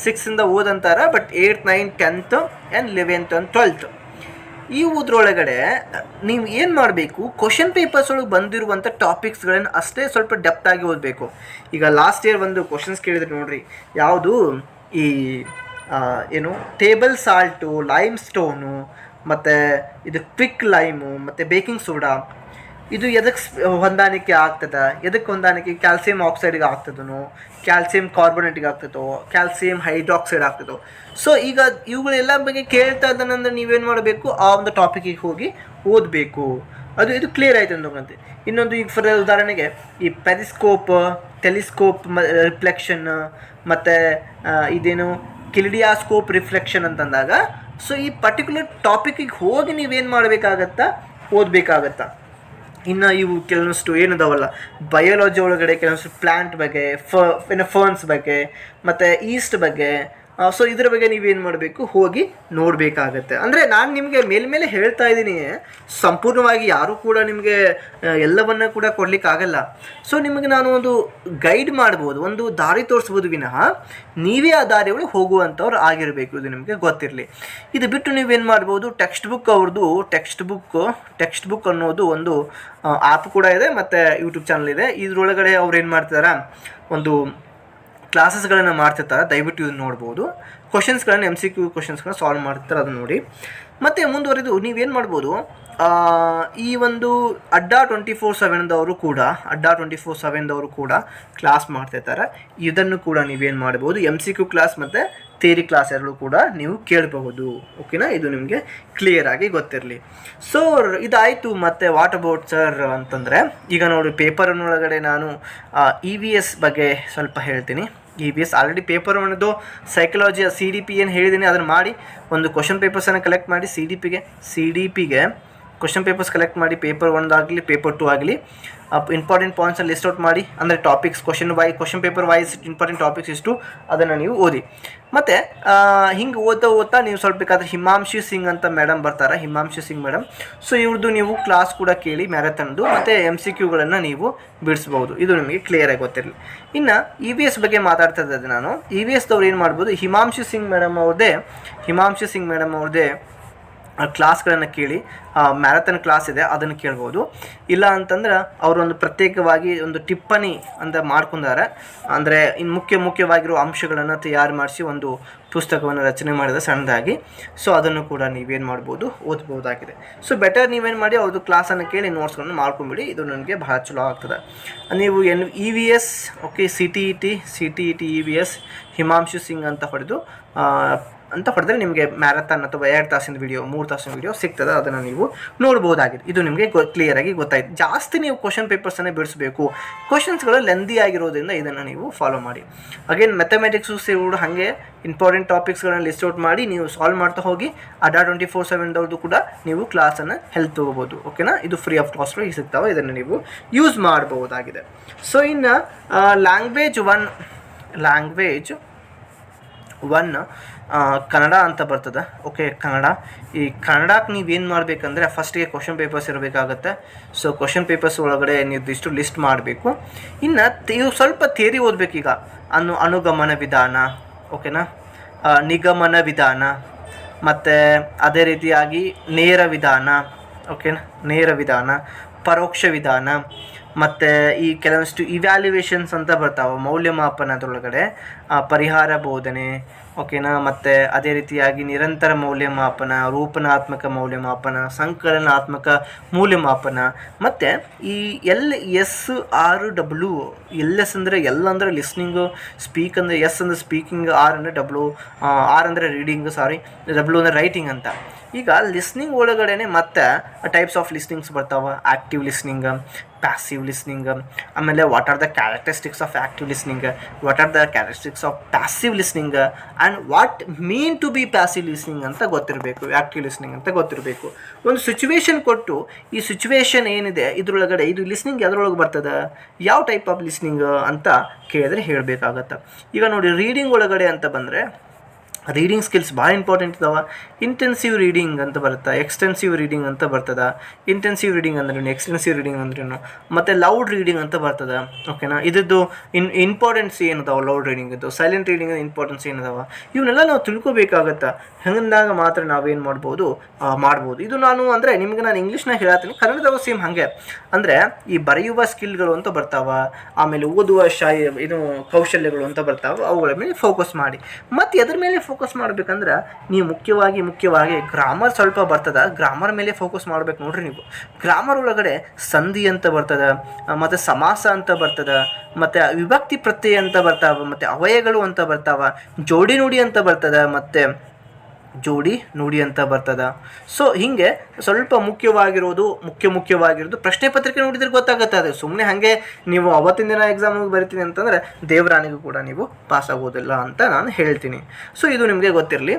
6ಇಂದ ಓದಂತಾರೆ, but 8th 9th 10th and 11th and 12th ಇವುದ್ರೊಳಗಡೆ ನೀವು ಏನು ಮಾಡಬೇಕು? ಕ್ವಶನ್ ಪೇಪರ್ಸ್ ಒಳಗೆ ಬಂದಿರುವಂಥ ಟಾಪಿಕ್ಸ್ಗಳನ್ನು ಅಷ್ಟೇ ಸ್ವಲ್ಪ ಡೆಪ್ತಾಗಿ ಓದಬೇಕು. ಈಗ ಲಾಸ್ಟ್ ಇಯರ್ ಒಂದು ಕ್ವಶನ್ಸ್ ಕೇಳಿದ್ರೆ ನೋಡಿರಿ, ಯಾವುದು ಈ ಏನು ಟೇಬಲ್ ಸಾಲ್ಟು, ಲೈಮ್ ಸ್ಟೋನು, ಮತ್ತು ಇದು ಕ್ವಿಕ್ ಲೈಮು ಮತ್ತು ಬೇಕಿಂಗ್ ಸೋಡಾ, ಇದು ಎದಕ್ಕೆ ಹೊಂದಾಣಿಕೆ ಆಗ್ತದೆ? ಎದಕ್ಕೆ ಹೊಂದಾಣಿಕೆ? ಕ್ಯಾಲ್ಸಿಯಂ ಆಕ್ಸೈಡಿಗೆ ಆಗ್ತದೋ, ಕ್ಯಾಲ್ಸಿಯಂ ಕಾರ್ಬೋನೇಟಿಗೆ ಆಗ್ತದೋ, ಕ್ಯಾಲ್ಸಿಯಂ ಹೈಡ್ರಾಕ್ಸೈಡ್ ಆಗ್ತದೋ? ಸೊ ಈಗ ಇವುಗಳೆಲ್ಲ ಬಗ್ಗೆ ಕೇಳ್ತಾ ಇದ್ದಾನಂದ್ರೆ ನೀವೇನು ಮಾಡಬೇಕು? ಆ ಒಂದು ಟಾಪಿಕಿಗೆ ಹೋಗಿ ಓದಬೇಕು. ಇದು ಕ್ಲಿಯರ್ ಆಯಿತು ಅಂದ್ಕೊಂತೆ. ಇನ್ನೊಂದು ಈಗ ಫಾರ್ ಉದಾಹರಣೆಗೆ ಈ ಪೆರಿಸ್ಕೋಪ್, ಟೆಲಿಸ್ಕೋಪ್ ರಿಫ್ಲೆಕ್ಷನ್, ಮತ್ತು ಇದೇನು ಕಿಲಿಡಿಯಾಸ್ಕೋಪ್ ರಿಫ್ಲೆಕ್ಷನ್ ಅಂತಂದಾಗ, ಸೊ ಈ ಪರ್ಟಿಕ್ಯುಲರ್ ಟಾಪಿಕಿಗೆ ಹೋಗಿ ನೀವೇನು ಮಾಡಬೇಕಾಗತ್ತಾ? ಓದಬೇಕಾಗತ್ತಾ. ಇನ್ನು ಇವು ಕೆಲವೊಂದಿಷ್ಟು ಏನದಾವಲ್ಲ ಬಯೋಲಾಜಿ ಒಳಗಡೆ ಕೆಲವೊಂದಿಷ್ಟು ಪ್ಲ್ಯಾಂಟ್ ಬಗ್ಗೆ, ಫರ್ನ್ಸ್ ಬಗ್ಗೆ, ಮತ್ತು ಈಸ್ಟ್ ಬಗ್ಗೆ, ಸೊ ಇದರ ಬಗ್ಗೆ ನೀವೇನು ಮಾಡಬೇಕು? ಹೋಗಿ ನೋಡಬೇಕಾಗತ್ತೆ. ಅಂದರೆ ನಾನು ನಿಮಗೆ ಮೇಲ್ಮೇಲೆ ಹೇಳ್ತಾ ಇದ್ದೀನಿ, ಸಂಪೂರ್ಣವಾಗಿ ಯಾರೂ ಕೂಡ ನಿಮಗೆ ಎಲ್ಲವನ್ನ ಕೂಡ ಕೊಡಲಿಕ್ಕಾಗಲ್ಲ. ಸೊ ನಿಮಗೆ ನಾನು ಒಂದು ಗೈಡ್ ಮಾಡ್ಬೋದು, ಒಂದು ದಾರಿ ತೋರಿಸ್ಬೋದು ವಿನಃ ನೀವೇ ಆ ದಾರಿ ಒಳಗೆ ಹೋಗುವಂಥವ್ರು ಆಗಿರಬೇಕು. ಇದು ನಿಮಗೆ ಗೊತ್ತಿರಲಿ. ಇದು ಬಿಟ್ಟು ನೀವೇನು ಮಾಡ್ಬೋದು? ಟೆಕ್ಸ್ಟ್ ಬುಕ್ ಅವ್ರದ್ದು ಟೆಕ್ಸ್ಟ್ ಬುಕ್ ಅನ್ನೋದು ಒಂದು ಆ್ಯಪ್ ಕೂಡ ಇದೆ, ಮತ್ತು ಯೂಟ್ಯೂಬ್ ಚಾನಲ್ ಇದೆ. ಇದರೊಳಗಡೆ ಅವ್ರು ಏನು ಮಾಡ್ತಾರೆ? ಒಂದು ಕ್ಲಾಸಸ್ಗಳನ್ನು ಮಾಡ್ತಿರ್ತಾರೆ, ದಯವಿಟ್ಟು ಇದನ್ನು ನೋಡ್ಬೋದು. ಕ್ವಶನ್ಸ್ಗಳನ್ನು MCQ ಕ್ವಶನ್ಸ್ಗಳನ್ನ ಸಾಲ್ವ್ ಮಾಡ್ತಿರ್ತಾರೆ, ಅದನ್ನು ನೋಡಿ. ಮತ್ತು ಮುಂದುವರೆದು ನೀವೇನು ಮಾಡ್ಬೋದು? ಈ ಒಂದು ಅಡ್ಡಾ 24/7ದವರು ಕೂಡ ಕ್ಲಾಸ್ ಮಾಡ್ತಿರ್ತಾರೆ. ಇದನ್ನು ಕೂಡ ನೀವೇನು ಮಾಡ್ಬೋದು? MCQ ಕ್ಲಾಸ್ ಮತ್ತು ಥಿಯರಿ ಕ್ಲಾಸ್ ಎರಡೂ ಕೂಡ ನೀವು ಕೇಳಬಹುದು. ಓಕೆನಾ? ಇದು ನಿಮಗೆ ಕ್ಲಿಯರ್ ಆಗಿ ಗೊತ್ತಿರಲಿ. ಸೊ ಇದಾಯಿತು. ಮತ್ತು ವಾಟ್ ಅಬೌಟ್ ಸರ್ ಅಂತಂದರೆ, ಈಗ ನೋಡಿ ಪೇಪರನ್ನೊಳಗಡೆ ನಾನು EVS ಬಗ್ಗೆ ಸ್ವಲ್ಪ ಹೇಳ್ತೀನಿ. EVS ಆಲ್ರೆಡಿ ಪೇಪರ್ ಅನ್ನೋದು ಸೈಕಾಲಜಿ CDP ಏನು ಹೇಳಿದ್ದೀನಿ ಅದನ್ನು ಮಾಡಿ, ಒಂದು ಕ್ವಶನ್ ಪೇಪರ್ಸನ್ನು ಕಲೆಕ್ಟ್ ಮಾಡಿ CDPಗೆ ಕ್ವಶನ್ ಪೇಪರ್ಸ್ ಕಲೆಕ್ಟ್ ಮಾಡಿ, ಪೇಪರ್ 1 ಆಗಲಿ ಪೇಪರ್ 2 ಆಗಲಿ, ಇಂಪಾರ್ಟೆಂಟ್ ಪಾಯಿಂಟ್ಸನ್ನು ಲಿಸ್ಟ್ ಔಟ್ ಮಾಡಿ. ಅಂದರೆ topics question paper wise important topics ಇಷ್ಟು ಅದನ್ನು ನೀವು ಓದಿ. ಮತ್ತು ಹಿಂಗೆ ಓದ್ತಾ ನೀವು ಸ್ವಲ್ಪ ಬೇಕಾದ್ರೆ ಹಿಮಾಂಶು ಸಿಂಗ್ ಅಂತ ಮೇಡಮ್ ಬರ್ತಾರೆ, ಹಿಮಾಂಶು ಸಿಂಗ್ ಮೇಡಮ್. ಸೊ ಇವ್ರದ್ದು ನೀವು ಕ್ಲಾಸ್ ಕೂಡ ಕೇಳಿ ಮ್ಯಾರಥಾನ್ದು, ಮತ್ತು MCQಗಳನ್ನು ನೀವು ಬಿಡಿಸ್ಬೋದು. ಇದು ನಿಮಗೆ ಕ್ಲಿಯರಾಗಿ ಗೊತ್ತಿರಲಿ. ಇನ್ನು EVS ಬಗ್ಗೆ ಮಾತಾಡ್ತಾ ಇದ್ದೆ ನಾನು. EVSದವ್ರು ಏನು ಮಾಡ್ಬೋದು? ಹಿಮಾಂಶು ಸಿಂಗ್ ಮೇಡಮ್ ಅವ್ರದ್ದೇ ಕ್ಲಾಸ್ಗಳನ್ನು ಕೇಳಿ, ಮ್ಯಾರಥಾನ್ ಕ್ಲಾಸ್ ಇದೆ ಅದನ್ನು ಕೇಳ್ಬೋದು. ಇಲ್ಲ ಅಂತಂದ್ರೆ ಅವರೊಂದು ಪ್ರತ್ಯೇಕವಾಗಿ ಒಂದು ಟಿಪ್ಪಣಿ ಅಂತ ಮಾಡ್ಕೊಂಡಿದ್ದಾರೆ. ಅಂದರೆ ಇನ್ನು ಮುಖ್ಯವಾಗಿರೋ ಅಂಶಗಳನ್ನು ತಯಾರು ಮಾಡಿಸಿ ಒಂದು ಪುಸ್ತಕವನ್ನು ರಚನೆ ಮಾಡಿದ ಸಣ್ಣದಾಗಿ. ಸೊ ಅದನ್ನು ಕೂಡ ನೀವೇನು ಮಾಡ್ಬೋದು? ಓದ್ಬೋದಾಗಿದೆ. ಸೊ ಬೆಟರ್ ನೀವೇನು ಮಾಡಿ ಅವ್ರದ್ದು ಕ್ಲಾಸನ್ನು ಕೇಳಿ ನೋಟ್ಸ್ಗಳನ್ನು ಮಾಡ್ಕೊಂಬಿಡಿ. ಇದು ನನಗೆ ಬಹಳ ಚಲೋ ಆಗ್ತದೆ. ನೀವು EVS okay CTET EVS Himanshu Singh ಅಂತ ಹೊಡೆದ್ರೆ ನಿಮಗೆ ಮ್ಯಾರಥಾನ್ ಅಥವಾ 2 ತಾಸಿನ ವಿಡಿಯೋ 3 ತಾಸಿನ ವಿಡಿಯೋ ಸಿಗ್ತದೆ. ಅದನ್ನು ನೀವು ನೋಡ್ಬೋದಾಗಿದೆ. ಇದು ನಿಮಗೆ ಕ್ಲಿಯರಾಗಿ ಗೊತ್ತಾಯ್ತು. ಜಾಸ್ತಿ ನೀವು ಕ್ವಶನ್ ಪೇಪರ್ಸನ್ನೇ ಬಿಡಿಸಬೇಕು. ಕ್ವಶನ್ಸ್ಗಳು ಲೆಂದಿ ಆಗಿರೋದ್ರಿಂದ ಇದನ್ನು ನೀವು ಫಾಲೋ ಮಾಡಿ. ಅಗೇನ್ ಮ್ಯಾಥಮೆಟಿಕ್ಸು ಕೂಡ ಹಾಗೆ ಇಂಪಾರ್ಟೆಂಟ್ ಟಾಪಿಕ್ಸ್ಗಳನ್ನು ಲಿಸ್ಟ್ ಔಟ್ ಮಾಡಿ ನೀವು ಸಾಲ್ವ್ ಮಾಡ್ತಾ ಹೋಗಿ. ಅಡ್ಡಾ 24/7ದವ್ರದ್ದು ಕೂಡ ನೀವು ಕ್ಲಾಸನ್ನು ತೊಗೋಬೋದು. ಓಕೆನಾ? ಇದು ಫ್ರೀ ಆಫ್ ಕಾಸ್ಟ್ ಸಿಗ್ತಾವೆ. ಇದನ್ನು ನೀವು ಯೂಸ್ ಮಾಡಬಹುದಾಗಿದೆ. ಸೊ ಇನ್ನು ಲ್ಯಾಂಗ್ವೇಜ್ ಒನ್ ಕನ್ನಡ ಅಂತ ಬರ್ತದೆ. ಓಕೆ, ಕನ್ನಡ. ಈ ಕನ್ನಡಕ್ಕೆ ನೀವೇನು ಮಾಡಬೇಕಂದ್ರೆ ಫಸ್ಟಿಗೆ ಕ್ವಶನ್ ಪೇಪರ್ಸ್ ಇರಬೇಕಾಗತ್ತೆ. ಸೊ ಕ್ವಶನ್ ಪೇಪರ್ಸ್ ಒಳಗಡೆ ನೀವು ಲಿಸ್ಟ್ ಮಾಡಬೇಕು. ಇನ್ನು ಇವು ಸ್ವಲ್ಪ ಥಿಯರಿ ಓದಬೇಕೀಗ. ಅನುಗಮನ ವಿಧಾನ, ಓಕೆನಾ, ನಿಗಮನ ವಿಧಾನ, ಮತ್ತು ಅದೇ ರೀತಿಯಾಗಿ ನೇರ ವಿಧಾನ, ಓಕೆನಾ, ನೇರ ವಿಧಾನ, ಪರೋಕ್ಷ ವಿಧಾನ, ಮತ್ತು ಈ ಕೆಲವೊಂದಿಷ್ಟು ಇವ್ಯಾಲ್ಯುವೇಷನ್ಸ್ ಅಂತ ಬರ್ತಾವೆ ಮೌಲ್ಯಮಾಪನದೊಳಗಡೆ, ಪರಿಹಾರ ಬೋಧನೆ, ಓಕೆನಾ. ಮತ್ತು ಅದೇ ರೀತಿಯಾಗಿ ನಿರಂತರ ಮೌಲ್ಯಮಾಪನ, ರೂಪನಾತ್ಮಕ ಮೌಲ್ಯಮಾಪನ, ಸಂಕಲನಾತ್ಮಕ ಮೌಲ್ಯಮಾಪನ, ಮತ್ತು ಈ LSRW. LS ಅಂದರೆ ಎಲ್ ಅಂದರೆ ಲಿಸ್ನಿಂಗು, ಸ್ಪೀಕ್ ಅಂದರೆ ಎಸ್ ಅಂದರೆ ಸ್ಪೀಕಿಂಗ್, ಆರ್ ಅಂದರೆ ಆರ್ ಅಂದರೆ ರೀಡಿಂಗು, W ಅಂದರೆ ರೈಟಿಂಗ್ ಅಂತ. ಈಗ ಲಿಸ್ನಿಂಗ್ ಒಳಗಡೆ ಮತ್ತು ಟೈಪ್ಸ್ ಆಫ್ ಲಿಸ್ನಿಂಗ್ಸ್ ಬರ್ತಾವೆ. ಆ್ಯಕ್ಟಿವ್ ಲಿಸ್ನಿಂಗ್, ಪ್ಯಾಸಿವ್ ಲಿಸ್ನಿಂಗ್, ಆಮೇಲೆ what are the characteristics of active listening, what are the characteristics of passive listening, and what mean to be passive listening ಅಂತ ಗೊತ್ತಿರಬೇಕು, active listening ಅಂತ ಗೊತ್ತಿರಬೇಕು. ಒಂದು situation ಕೊಟ್ಟು ಈ situation ಏನಿದೆ ಇದರೊಳಗಡೆ ಇದು ಲಿಸ್ನಿಂಗ್ ಯಾವುದ್ರೊಳಗೆ ಬರ್ತದೆ, ಯಾವ ಟೈಪ್ ಆಫ್ ಲಿಸ್ನಿಂಗ್ ಅಂತ ಕೇಳಿದ್ರೆ ಹೇಳಬೇಕಾಗತ್ತೆ. ಈಗ ನೋಡಿ, ರೀಡಿಂಗ್ ಒಳಗಡೆ ಅಂತ ಬಂದರೆ ರೀಡಿಂಗ್ ಸ್ಕಿಲ್ಸ್ ಭಾಳ ಇಂಪಾರ್ಟೆಂಟ್ ಇದಾವೆ. ಇಂಟೆನ್ಸಿವ್ ರೀಡಿಂಗ್ ಅಂತ ಬರುತ್ತೆ, ಎಕ್ಸ್ಟೆನ್ಸಿವ್ ರೀಡಿಂಗ್ ಅಂತ ಬರ್ತದೆ. ಇಂಟೆನ್ಸಿವ್ ರೀಡಿಂಗ್ ಅಂದ್ರೇನು, ಎಕ್ಸ್ಟೆನ್ಸಿವ್ ರೀಡಿಂಗ್ ಅಂದ್ರೇನು, ಮತ್ತು ಲೌಡ್ ರೀಡಿಂಗ್ ಅಂತ ಬರ್ತದೆ, ಓಕೆನಾ. ಇದ್ರದ್ದು ಇಂಪಾರ್ಟೆನ್ಸ್ ಏನದಾವೆ, ಲೌಡ್ ರೀಡಿಂಗಿದ್ದು, ಸೈಲೆಂಟ್ ರೀಡಿಂಗ್ ಇಂಪಾರ್ಟೆನ್ಸ್ ಏನದಾವೆ, ಇವನ್ನೆಲ್ಲ ನಾವು ತಿಳ್ಕೊಬೇಕಾಗತ್ತೆ. ಹಂಗಂದಾಗ ಮಾತ್ರ ನಾವೇನು ಮಾಡ್ಬೋದು. ಇದು ನಾನು ಇಂಗ್ಲೀಷ್ನಾಗ ಹೇಳ್ತೀನಿ, ಕನ್ನಡದಾಗ ಸೇಮ್ ಹಾಗೆ. ಅಂದರೆ ಈ ಬರೆಯುವ ಸ್ಕಿಲ್ಗಳು ಅಂತ ಬರ್ತಾವೆ, ಆಮೇಲೆ ಓದುವ ಕೌಶಲ್ಯಗಳು ಅಂತ ಬರ್ತಾವೆ. ಅವುಗಳ ಮೇಲೆ ಫೋಕಸ್ ಮಾಡಿ. ಮತ್ತು ಎದ್ರ ಮೇಲೆ ಫೋಕಸ್ ಮಾಡ್ಬೇಕಂದ್ರೆ ನೀವು ಮುಖ್ಯವಾಗಿ ಗ್ರಾಮರ್ ಸ್ವಲ್ಪ ಬರ್ತದೆ, ಗ್ರಾಮರ್ ಮೇಲೆ ಫೋಕಸ್ ಮಾಡ್ಬೇಕು ನೋಡ್ರಿ. ನೀವು ಗ್ರಾಮರ್ ಒಳಗಡೆ ಸಂಧಿ ಅಂತ ಬರ್ತದೆ, ಮತ್ತು ಸಮಾಸ ಅಂತ ಬರ್ತದೆ, ಮತ್ತು ವಿಭಕ್ತಿ ಪ್ರತ್ಯಯ ಅಂತ ಬರ್ತಾವೆ, ಮತ್ತು ಅವಯಗಳು ಅಂತ ಬರ್ತಾವೆ, ಜೋಡಿ ನುಡಿ ಅಂತ ಬರ್ತದೆ, ಮತ್ತು ಜೋಡಿ ನುಡಿ ಅಂತ ಬರ್ತದೆ. ಸೊ ಹೀಗೆ ಸ್ವಲ್ಪ ಮುಖ್ಯವಾಗಿರೋದು ಪ್ರಶ್ನೆ ಪತ್ರಿಕೆ ನೋಡಿದ್ರೆ ಗೊತ್ತಾಗುತ್ತೆ. ಅದು ಸುಮ್ಮನೆ ಹಾಗೆ ನೀವು ಅವತ್ತಿನ ದಿನ ಎಕ್ಸಾಮಿಗೆ ಬರಿತೀನಿ ಅಂತಂದರೆ ದೇವರಾಣಿಗೂ ಕೂಡ ನೀವು ಪಾಸ್ ಆಗೋದಿಲ್ಲ ಅಂತ ನಾನು ಹೇಳ್ತೀನಿ. ಸೊ ಇದು ನಿಮಗೆ ಗೊತ್ತಿರಲಿ.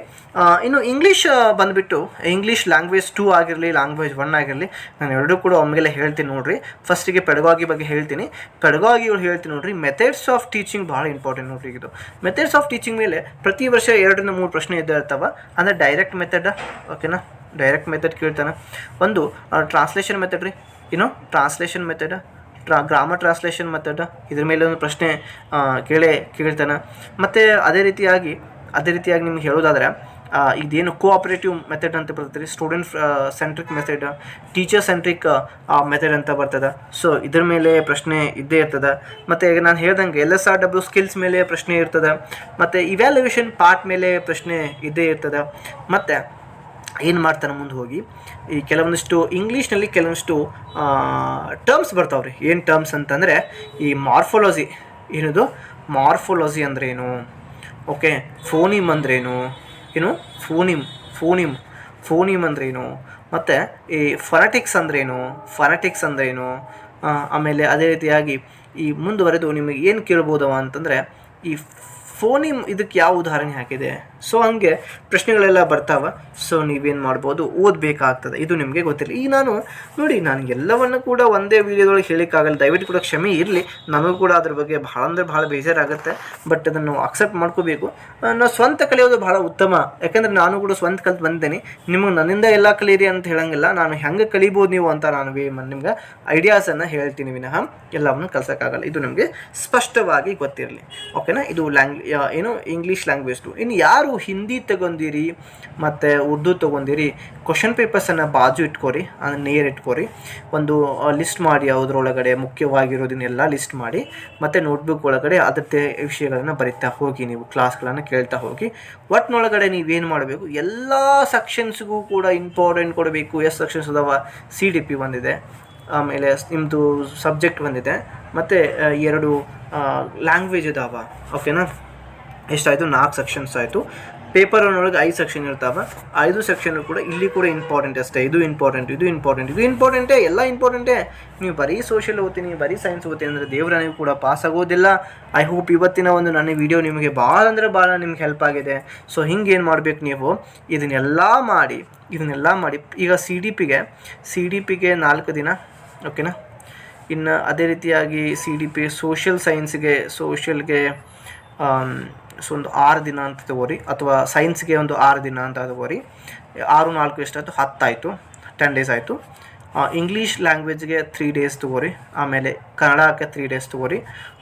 ಇನ್ನು ಇಂಗ್ಲೀಷ್ ಬಂದುಬಿಟ್ಟು ಇಂಗ್ಲೀಷ್ ಲ್ಯಾಂಗ್ವೇಜ್ 2 ಆಗಿರಲಿ, ಲ್ಯಾಂಗ್ವೇಜ್ 1 ಆಗಿರಲಿ, ನಾನು ಎರಡೂ ಕೂಡ ಒಮ್ಮೆಲೆ ಹೇಳ್ತೀನಿ ನೋಡಿರಿ. ಫಸ್ಟಿಗೆ ಪೆಡಗಾಗಿ ಬಗ್ಗೆ ಹೇಳ್ತೀನಿ. ಪೆಡಗಾಗಿಗಳು ಹೇಳ್ತೀನಿ ನೋಡಿರಿ. ಮೆಥಡ್ಸ್ ಆಫ್ ಟೀಚಿಂಗ್ ಭಾಳ ಇಂಪಾರ್ಟೆಂಟ್ ನೋಡಿರಿ. ಇದು ಮೆಥಡ್ಸ್ ಆಫ್ ಟೀಚಿಂಗ್ ಮೇಲೆ ಪ್ರತಿ ವರ್ಷ 2-3 ಪ್ರಶ್ನೆ ಇದ್ದೇ ಇರ್ತಾವೆ. ಅಂದರೆ ಡೈರೆಕ್ಟ್ ಮೆಥಡ್, ಓಕೆನಾ. ಡೈರೆಕ್ಟ್ ಮೆಥಡ್ ಕೇಳ್ತಾನೆ. ಒಂದು ಟ್ರಾನ್ಸ್ಲೇಷನ್ ಮೆಥಡ್ ರೀ, translation method, grammar translation method, ಇದ್ರ ಮೇಲೆ ಒಂದು ಪ್ರಶ್ನೆ ಕೇಳ್ತಾನೆ. ಮತ್ತು ಅದೇ ರೀತಿಯಾಗಿ ನಿಮ್ಗೆ ಹೇಳೋದಾದರೆ ಇದೇನು ಕೋಆಪರೇಟಿವ್ ಮೆಥಡ್ ಅಂತ ಬರ್ತದೆ, student centric method, teacher centric method ಅಂತ ಬರ್ತದೆ. ಸೊ ಇದ್ರ ಮೇಲೆ ಪ್ರಶ್ನೆ ಇದ್ದೇ ಇರ್ತದೆ. ಮತ್ತು ಈಗ ನಾನು ಹೇಳ್ದಂಗೆ LSRW ಸ್ಕಿಲ್ಸ್ ಮೇಲೆ ಪ್ರಶ್ನೆ ಇರ್ತದೆ, ಮತ್ತು ಇವ್ಯಾಲ್ಯುವೇಷನ್ ಪಾರ್ಟ್ ಮೇಲೆ ಪ್ರಶ್ನೆ ಇದ್ದೇ ಇರ್ತದೆ. ಮತ್ತು ಏನು ಮಾಡ್ತಾನೆ ಮುಂದೆ ಹೋಗಿ ಈ ಕೆಲವೊಂದಿಷ್ಟು ಇಂಗ್ಲೀಷ್ನಲ್ಲಿ ಕೆಲವೊಂದಿಷ್ಟು ಟರ್ಮ್ಸ್ ಬರ್ತಾವ್ರಿ. ಏನು ಟರ್ಮ್ಸ್ ಅಂತಂದರೆ ಈ ಮಾರ್ಫಾಲಜಿ, ಏನದು ಮಾರ್ಫಾಲಜಿ ಅಂದ್ರೇನು, ಓಕೆ, ಫೋನಿಮ್ ಅಂದ್ರೇನು, ಫೋನಿಮ್ ಅಂದ್ರೇನು, ಮತ್ತು ಈ ಫೊನೆಟಿಕ್ಸ್ ಅಂದ್ರೇನು, ಆಮೇಲೆ ಅದೇ ರೀತಿಯಾಗಿ ಈ ಮುಂದುವರೆದು ನಿಮಗೆ ಏನು ಕೇಳ್ಬೋದವ ಅಂತಂದರೆ ಈ ಫೋನಿಮ್ ಇದಕ್ಕೆ ಯಾವ ಉದಾಹರಣೆ ಹಾಕಿದೆ. ಸೊ ಹಂಗೆ ಪ್ರಶ್ನೆಗಳೆಲ್ಲ ಬರ್ತಾವೆ. ಸೊ ನೀವೇನು ಮಾಡ್ಬೋದು, ಓದಬೇಕಾಗ್ತದೆ. ಇದು ನಿಮಗೆ ಗೊತ್ತಿಲ್ಲ. ಈಗ ನಾನು ಎಲ್ಲವನ್ನು ಕೂಡ ಒಂದೇ ವೀಡಿಯೋದೊಳಗೆ ಹೇಳೋಕ್ಕಾಗಲ್ಲ, ದಯವಿಟ್ಟು ಕೂಡ ಕ್ಷಮೆ ಇರಲಿ. ನನಗೂ ಕೂಡ ಅದ್ರ ಬಗ್ಗೆ ಭಾಳ ಬೇಜಾರಾಗುತ್ತೆ. ಬಟ್ ಅದನ್ನು ಅಕ್ಸೆಪ್ಟ್ ಮಾಡ್ಕೋಬೇಕು. ನಾವು ಸ್ವಂತ ಕಲಿಯೋದು ಭಾಳ ಉತ್ತಮ. ಯಾಕಂದರೆ ನಾನು ಕೂಡ ಸ್ವಂತ ಕಲಿತು ಬಂದೇನೆ. ನಿಮಗೆ ನನ್ನಿಂದ ಎಲ್ಲ ಕಲೀರಿ ಅಂತ ಹೇಳೋಂಗಿಲ್ಲ. ನಾನು ಹೆಂಗೆ ಕಲಿಬೋದು ನೀವು ಅಂತ ನಾನು ನಿಮ್ಗೆ ಐಡಿಯಾಸನ್ನು ಹೇಳ್ತೀನಿ ವಿನಃ ಎಲ್ಲವನ್ನು ಕಲ್ಸೋಕ್ಕಾಗಲ್ಲ. ಇದು ನಿಮಗೆ ಸ್ಪಷ್ಟವಾಗಿ ಗೊತ್ತಿರಲಿ, ಓಕೆನಾ. ಇದು ಇಂಗ್ಲೀಷ್ ಲ್ಯಾಂಗ್ವೇಜ್ 2. ಇನ್ನು ಯಾರು ಹಿಂದಿ ತಗೊಂಡಿರಿ ಮತ್ತು ಉರ್ದು ತೊಗೊಂಡಿರಿ, ಕ್ವಶನ್ ಪೇಪರ್ಸನ್ನು ಬಾಜು ಇಟ್ಕೊರಿ, ನೇರ್ ಇಟ್ಕೊರಿ. ಒಂದು ಲಿಸ್ಟ್ ಮಾಡಿ, ಅದರೊಳಗಡೆ ಮುಖ್ಯವಾಗಿರೋದನ್ನೆಲ್ಲ ಲಿಸ್ಟ್ ಮಾಡಿ, ಮತ್ತು ನೋಟ್ಬುಕ್ ಒಳಗಡೆ ಅದಕ್ಕೆ ವಿಷಯಗಳನ್ನು ಬರಿತಾ ಹೋಗಿ, ನೀವು ಕ್ಲಾಸ್ಗಳನ್ನು ಕೇಳ್ತಾ ಹೋಗಿ. ಒಟ್ಟಿನೊಳಗಡೆ ನೀವೇನು ಮಾಡಬೇಕು, ಎಲ್ಲ ಸೆಕ್ಷನ್ಸ್ಗೂ ಕೂಡ ಇಂಪಾರ್ಟೆಂಟ್ ಕೊಡಬೇಕು. ಎಷ್ಟು ಸೆಕ್ಷನ್ಸ್ ಅದಾವ, CDP ಬಂದಿದೆ, ಆಮೇಲೆ ನಿಮ್ಮದು ಸಬ್ಜೆಕ್ಟ್ ಬಂದಿದೆ, ಮತ್ತು 2 ಲ್ಯಾಂಗ್ವೇಜ್ ಇದಾವ, ಓಕೆನಾ. ಎಷ್ಟಾಯಿತು, 4 ಸೆಕ್ಷನ್ಸ್ ಆಯಿತು. ಪೇಪರ್ನೊಳಗೆ 5 ಸೆಕ್ಷನ್ ಇರ್ತಾವೆ. 5 ಸೆಕ್ಷನ್ ಕೂಡ ಇಲ್ಲಿ ಕೂಡ ಇಂಪಾರ್ಟೆಂಟ್ ಅಷ್ಟೇ. ಇದು ಇಂಪಾರ್ಟೆಂಟೇ, ಎಲ್ಲ ಇಂಪಾರ್ಟೆಂಟೇ. ನೀವು ಬರೀ ಸೋಷಿಯಲ್ ಓದ್ತೀನಿ, ಬರೀ ಸೈನ್ಸ್ ಓದ್ತೀನಿ ಅಂದರೆ ದೇವರಾಣಿಗೂ ಕೂಡ ಪಾಸ್ ಆಗೋದಿಲ್ಲ. ಐ ಹೋಪ್ ಇವತ್ತಿನ ಒಂದು ನನ್ನ ವಿಡಿಯೋ ನಿಮಗೆ ಭಾಳ ನಿಮ್ಗೆ ಹೆಲ್ಪ್ ಆಗಿದೆ. ಸೊ ಹಿಂಗೇನು ಮಾಡಬೇಕು, ನೀವು ಇದನ್ನೆಲ್ಲ ಮಾಡಿ ಈಗ CDPಗೆ 4 ದಿನ, ಓಕೆನಾ. ಇನ್ನು ಅದೇ ರೀತಿಯಾಗಿ CDP ಸೋಷಿಯಲ್ಗೆ ಒಂದು 6 ದಿನ ಅಂತ ತಗೋರಿ, ಅಥವಾ ಸೈನ್ಸ್ಗೆ ಒಂದು 6 ದಿನ ಅಂತ ತಗೋರಿ. 6 4 ಎಷ್ಟಾಯಿತು, 10 ಆಯಿತು, 10 ಡೇಸ್ ಆಯಿತು. ಇಂಗ್ಲೀಷ್ ಲ್ಯಾಂಗ್ವೇಜ್ಗೆ 3 ಡೇಸ್ ತಗೋರಿ, ಆಮೇಲೆ ಕನ್ನಡಕ್ಕೆ 3 ಡೇಸ್ ತಗೋರಿ,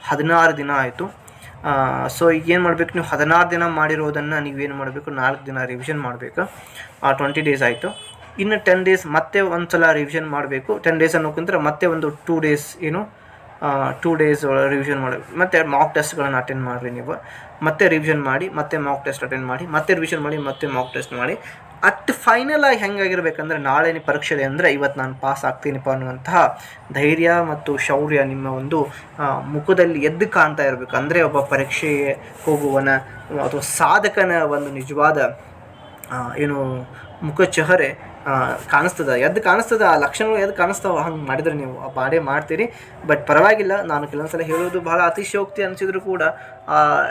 16 ದಿನ ಆಯಿತು. ಸೊ ಈಗೇನು ಮಾಡಬೇಕು, ನೀವು 16 ದಿನ ಮಾಡಿರೋದನ್ನು ನೀವೇನು ಮಾಡಬೇಕು, 4 ದಿನ ರಿವಿಷನ್ ಮಾಡಬೇಕು. 20 ಡೇಸ್ ಆಯಿತು. ಇನ್ನು 10 ಡೇಸ್ ಮತ್ತೆ ಒಂದು ಸಲ ರಿವಿಷನ್ ಮಾಡಬೇಕು. 10 ಡೇಸ್ ಅನ್ನೋಕ್ಕಿಂತ ಮತ್ತೆ ಒಂದು 2 ಡೇಸ್ 2 ಡೇಸ್ ಒಳಗೆ ರಿವಿಷನ್ ಮಾಡಬೇಕು. ಮತ್ತು ಮಾಕ್ ಟೆಸ್ಟ್ಗಳನ್ನು ಅಟೆಂಡ್ ಮಾಡಿರಿ ನೀವು, ಮತ್ತೆ ರಿವಿಷನ್ ಮಾಡಿ, ಮತ್ತೆ ಮಾಕ್ ಟೆಸ್ಟ್ ಅಟೆಂಡ್ ಮಾಡಿ, ಮತ್ತೆ ರಿವಿಷನ್ ಮಾಡಿ, ಮತ್ತೆ ಮಾಕ್ ಟೆಸ್ಟ್ ಮಾಡಿ. ಫೈನಲ್ ಆಗಿ ಹೆಂಗಾಗಿರ್ಬೇಕಂದ್ರೆ ನಾಳೆ ನೀವು ಪರೀಕ್ಷೆ ಇದೆ ಅಂದರೆ ಇವತ್ತು ನಾನು ಪಾಸ್ ಆಗ್ತೀನಿಪ್ಪ ಅನ್ನುವಂತಹ ಧೈರ್ಯ ಮತ್ತು ಶೌರ್ಯ ನಿಮ್ಮ ಒಂದು ಮುಖದಲ್ಲಿ ಎದ್ದು ಕಾಣ್ತಾ ಇರಬೇಕು. ಅಂದರೆ ಒಬ್ಬ ಪರೀಕ್ಷೆಗೆ ಹೋಗುವನ ಅಥವಾ ಸಾಧಕನ ಒಂದು ನಿಜವಾದ ಏನು ಮುಖಚಹರೆ ಕಾಣಿಸ್ತದೆ, ಕಾಣಿಸ್ತದೆ, ಆ ಲಕ್ಷಣಗಳು ಎದ್ದು ಕಾಣಿಸ್ತಾವೆ. ಹಂಗೆ ಮಾಡಿದ್ರೆ ನೀವು ಮಾಡೇ ಮಾಡ್ತೀರಿ. ಬಟ್ ಪರವಾಗಿಲ್ಲ, ನಾನು ಕೆಲವೊಂದ್ಸಲ ಹೇಳೋದು ಭಾಳ ಅತಿಶಯೋಕ್ತಿ ಅನಿಸಿದ್ರು ಕೂಡ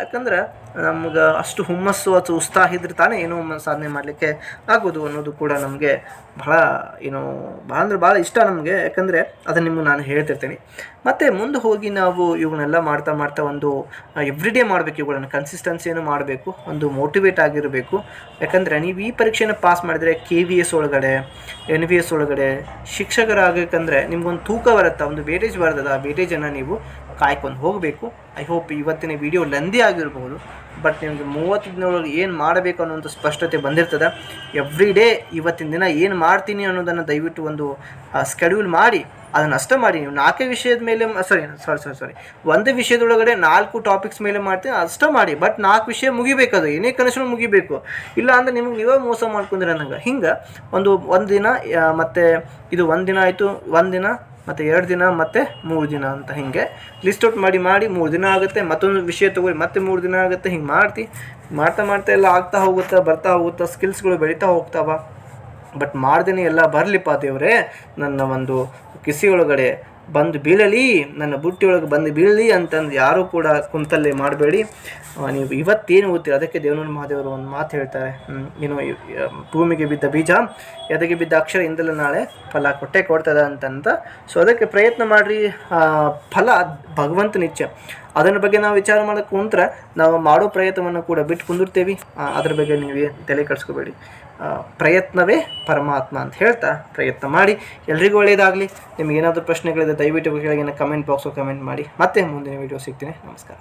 ಯಾಕಂದ್ರೆ ನಮ್ಗೆ ಅಷ್ಟು ಹುಮ್ಮಸ್ಸು ಅಥವಾ ಉತ್ಸಾಹ ಇದ್ರೆ ತಾನೇ ಏನೋ ಸಾಧನೆ ಮಾಡಲಿಕ್ಕೆ ಆಗೋದು ಅನ್ನೋದು ಕೂಡ ನಮಗೆ ಭಾಳ ಭಾಳ ಇಷ್ಟ ನಮಗೆ. ಯಾಕಂದರೆ ಅದನ್ನು ನಿಮ್ಗೆ ನಾನು ಹೇಳ್ತಿರ್ತೀನಿ. ಮತ್ತು ಮುಂದೆ ಹೋಗಿ ನಾವು ಇವುಗಳನ್ನೆಲ್ಲ ಮಾಡ್ತಾ ಒಂದು ಎವ್ರಿ ಡೇ ಮಾಡಬೇಕು, ಇವುಗಳನ್ನು ಕನ್ಸಿಸ್ಟೆನ್ಸಿಯನ್ನು ಮಾಡಬೇಕು, ಒಂದು ಮೋಟಿವೇಟ್ ಆಗಿರಬೇಕು. ಯಾಕಂದರೆ ನೀವು ಈ ಪರೀಕ್ಷೆನ ಪಾಸ್ ಮಾಡಿದರೆ KVS ಒಳಗಡೆ NVS ಒಳಗಡೆ ಶಿಕ್ಷಕರಾಗಬೇಕಂದ್ರೆ ನಿಮ್ಗೊಂದು ತೂಕ ಬರುತ್ತೆ, ಒಂದು ವೇಟೇಜ್ ಬರ್ತದೆ. ಆ ವೇಟೇಜನ್ನು ನೀವು ಕಾಯ್ಕೊಂಡು ಹೋಗಬೇಕು. ಐ ಹೋಪ್ ಇವತ್ತಿನ ವಿಡಿಯೋ ಲೆಂದಿ ಆಗಿರ್ಬೋದು, ಬಟ್ ನಿಮಗೆ 30 ದಿನದೊಳಗೆ ಏನು ಮಾಡಬೇಕು ಅನ್ನೋಂಥ ಸ್ಪಷ್ಟತೆ ಬಂದಿರ್ತದೆ. ಎವ್ರಿ ಡೇ ಇವತ್ತಿನ ದಿನ ಏನು ಮಾಡ್ತೀನಿ ಅನ್ನೋದನ್ನು ದಯವಿಟ್ಟು ಒಂದು ಸ್ಕೆಡ್ಯೂಲ್ ಮಾಡಿ ಅದನ್ನು ಅಷ್ಟೇ ಮಾಡಿ. ನೀವು 4 ವಿಷಯದ ಮೇಲೆ ಒಂದು ವಿಷಯದೊಳಗಡೆ 4 ಟಾಪಿಕ್ಸ್ ಮೇಲೆ ಮಾಡ್ತೀನಿ ಅಷ್ಟೇ ಮಾಡಿ. ಬಟ್ 4 ವಿಷಯ ಮುಗಿಬೇಕು, ಅದು ಏನೇ ಕನಸು ಮುಗಿಬೇಕು. ಇಲ್ಲ ಅಂದರೆ ನಿಮಗೆ ನೀವೇ ಮೋಸ ಮಾಡ್ಕೊಂಡ್ರೆ ನಂಗೆ ಹಿಂಗೆ ಒಂದು ದಿನ ಮತ್ತು ಇದು 1 ದಿನ ಆಯಿತು, 1 ದಿನ ಮತ್ತು 2 ದಿನ ಮತ್ತು 3 ದಿನ ಅಂತ ಹಿಂಗೆ ಲಿಸ್ಟ್ ಔಟ್ ಮಾಡಿ 3 ದಿನ ಆಗುತ್ತೆ. ಮತ್ತೊಂದು ವಿಷಯ ತೊಗೊಳ್ಳಿ, ಮತ್ತೆ 3 ದಿನ ಆಗುತ್ತೆ. ಹಿಂಗೆ ಮಾಡ್ತಾ ಎಲ್ಲ ಆಗ್ತಾ ಹೋಗುತ್ತಾ ಸ್ಕಿಲ್ಸ್ಗಳು ಬೆಳೀತಾ ಹೋಗ್ತಾವ. ಬಟ್ ಮಾಡ್ದೇನೆ ಎಲ್ಲ ಬರಲಿಪ್ಪ ದೇವರೇ, ನನ್ನ ಒಂದು ಕಿಸಿಯೊಳಗಡೆ ಬಂದು ಬೀಳಲಿ, ನನ್ನ ಬುಟ್ಟಿಯೊಳಗೆ ಬಂದು ಬೀಳಲಿ ಅಂತಂದು ಯಾರೂ ಕೂಡ ಕುಂತಲ್ಲೇ ಮಾಡಬೇಡಿ. ನೀವು ಇವತ್ತೇನು ಓದ್ತೀರಿ ಅದಕ್ಕೆ ದೇವನೂರು ಮಹಾದೇವರು ಒಂದು ಮಾತು ಹೇಳ್ತಾರೆ, ಭೂಮಿಗೆ ಬಿದ್ದ ಬೀಜ ಎದೆಗೆ ಬಿದ್ದ ಅಕ್ಷರ ಇಂದಲೂ ನಾಳೆ ಫಲ ಕೊಡ್ತದೆ ಅಂತಂತ. ಸೊ ಅದಕ್ಕೆ ಪ್ರಯತ್ನ ಮಾಡಿರಿ, ಫಲ ಭಗವಂತನ ಇಚ್ಛೆ. ಅದರ ಬಗ್ಗೆ ನಾವು ವಿಚಾರ ಮಾಡೋಕ್ಕೆ ಕುಂತ್ರೆ ನಾವು ಮಾಡೋ ಪ್ರಯತ್ನವನ್ನು ಕೂಡ ಬಿಟ್ಟು ಕುಂದಿರ್ತೇವೆ. ಅದ್ರ ಬಗ್ಗೆ ನೀವು ತಲೆ ಕೆಡಿಸ್ಕೋಬೇಡಿ. ಪ್ರಯತ್ನವೇ ಪರಮಾತ್ಮ ಅಂತ ಹೇಳ್ತಾ ಪ್ರಯತ್ನ ಮಾಡಿ. ಎಲ್ರಿಗೂ ಒಳ್ಳೆಯದಾಗಲಿ. ನಿಮಗೇನಾದರೂ ಪ್ರಶ್ನೆಗಳಿದೆ ದಯವಿಟ್ಟು ಕೆಳಗಿನ ಕಮೆಂಟ್ ಬಾಕ್ಸಲ್ಲಿ ಕಮೆಂಟ್ ಮಾಡಿ. ಮತ್ತೆ ಮುಂದಿನ ವೀಡಿಯೋ ಸಿಗ್ತೀನಿ. ನಮಸ್ಕಾರ.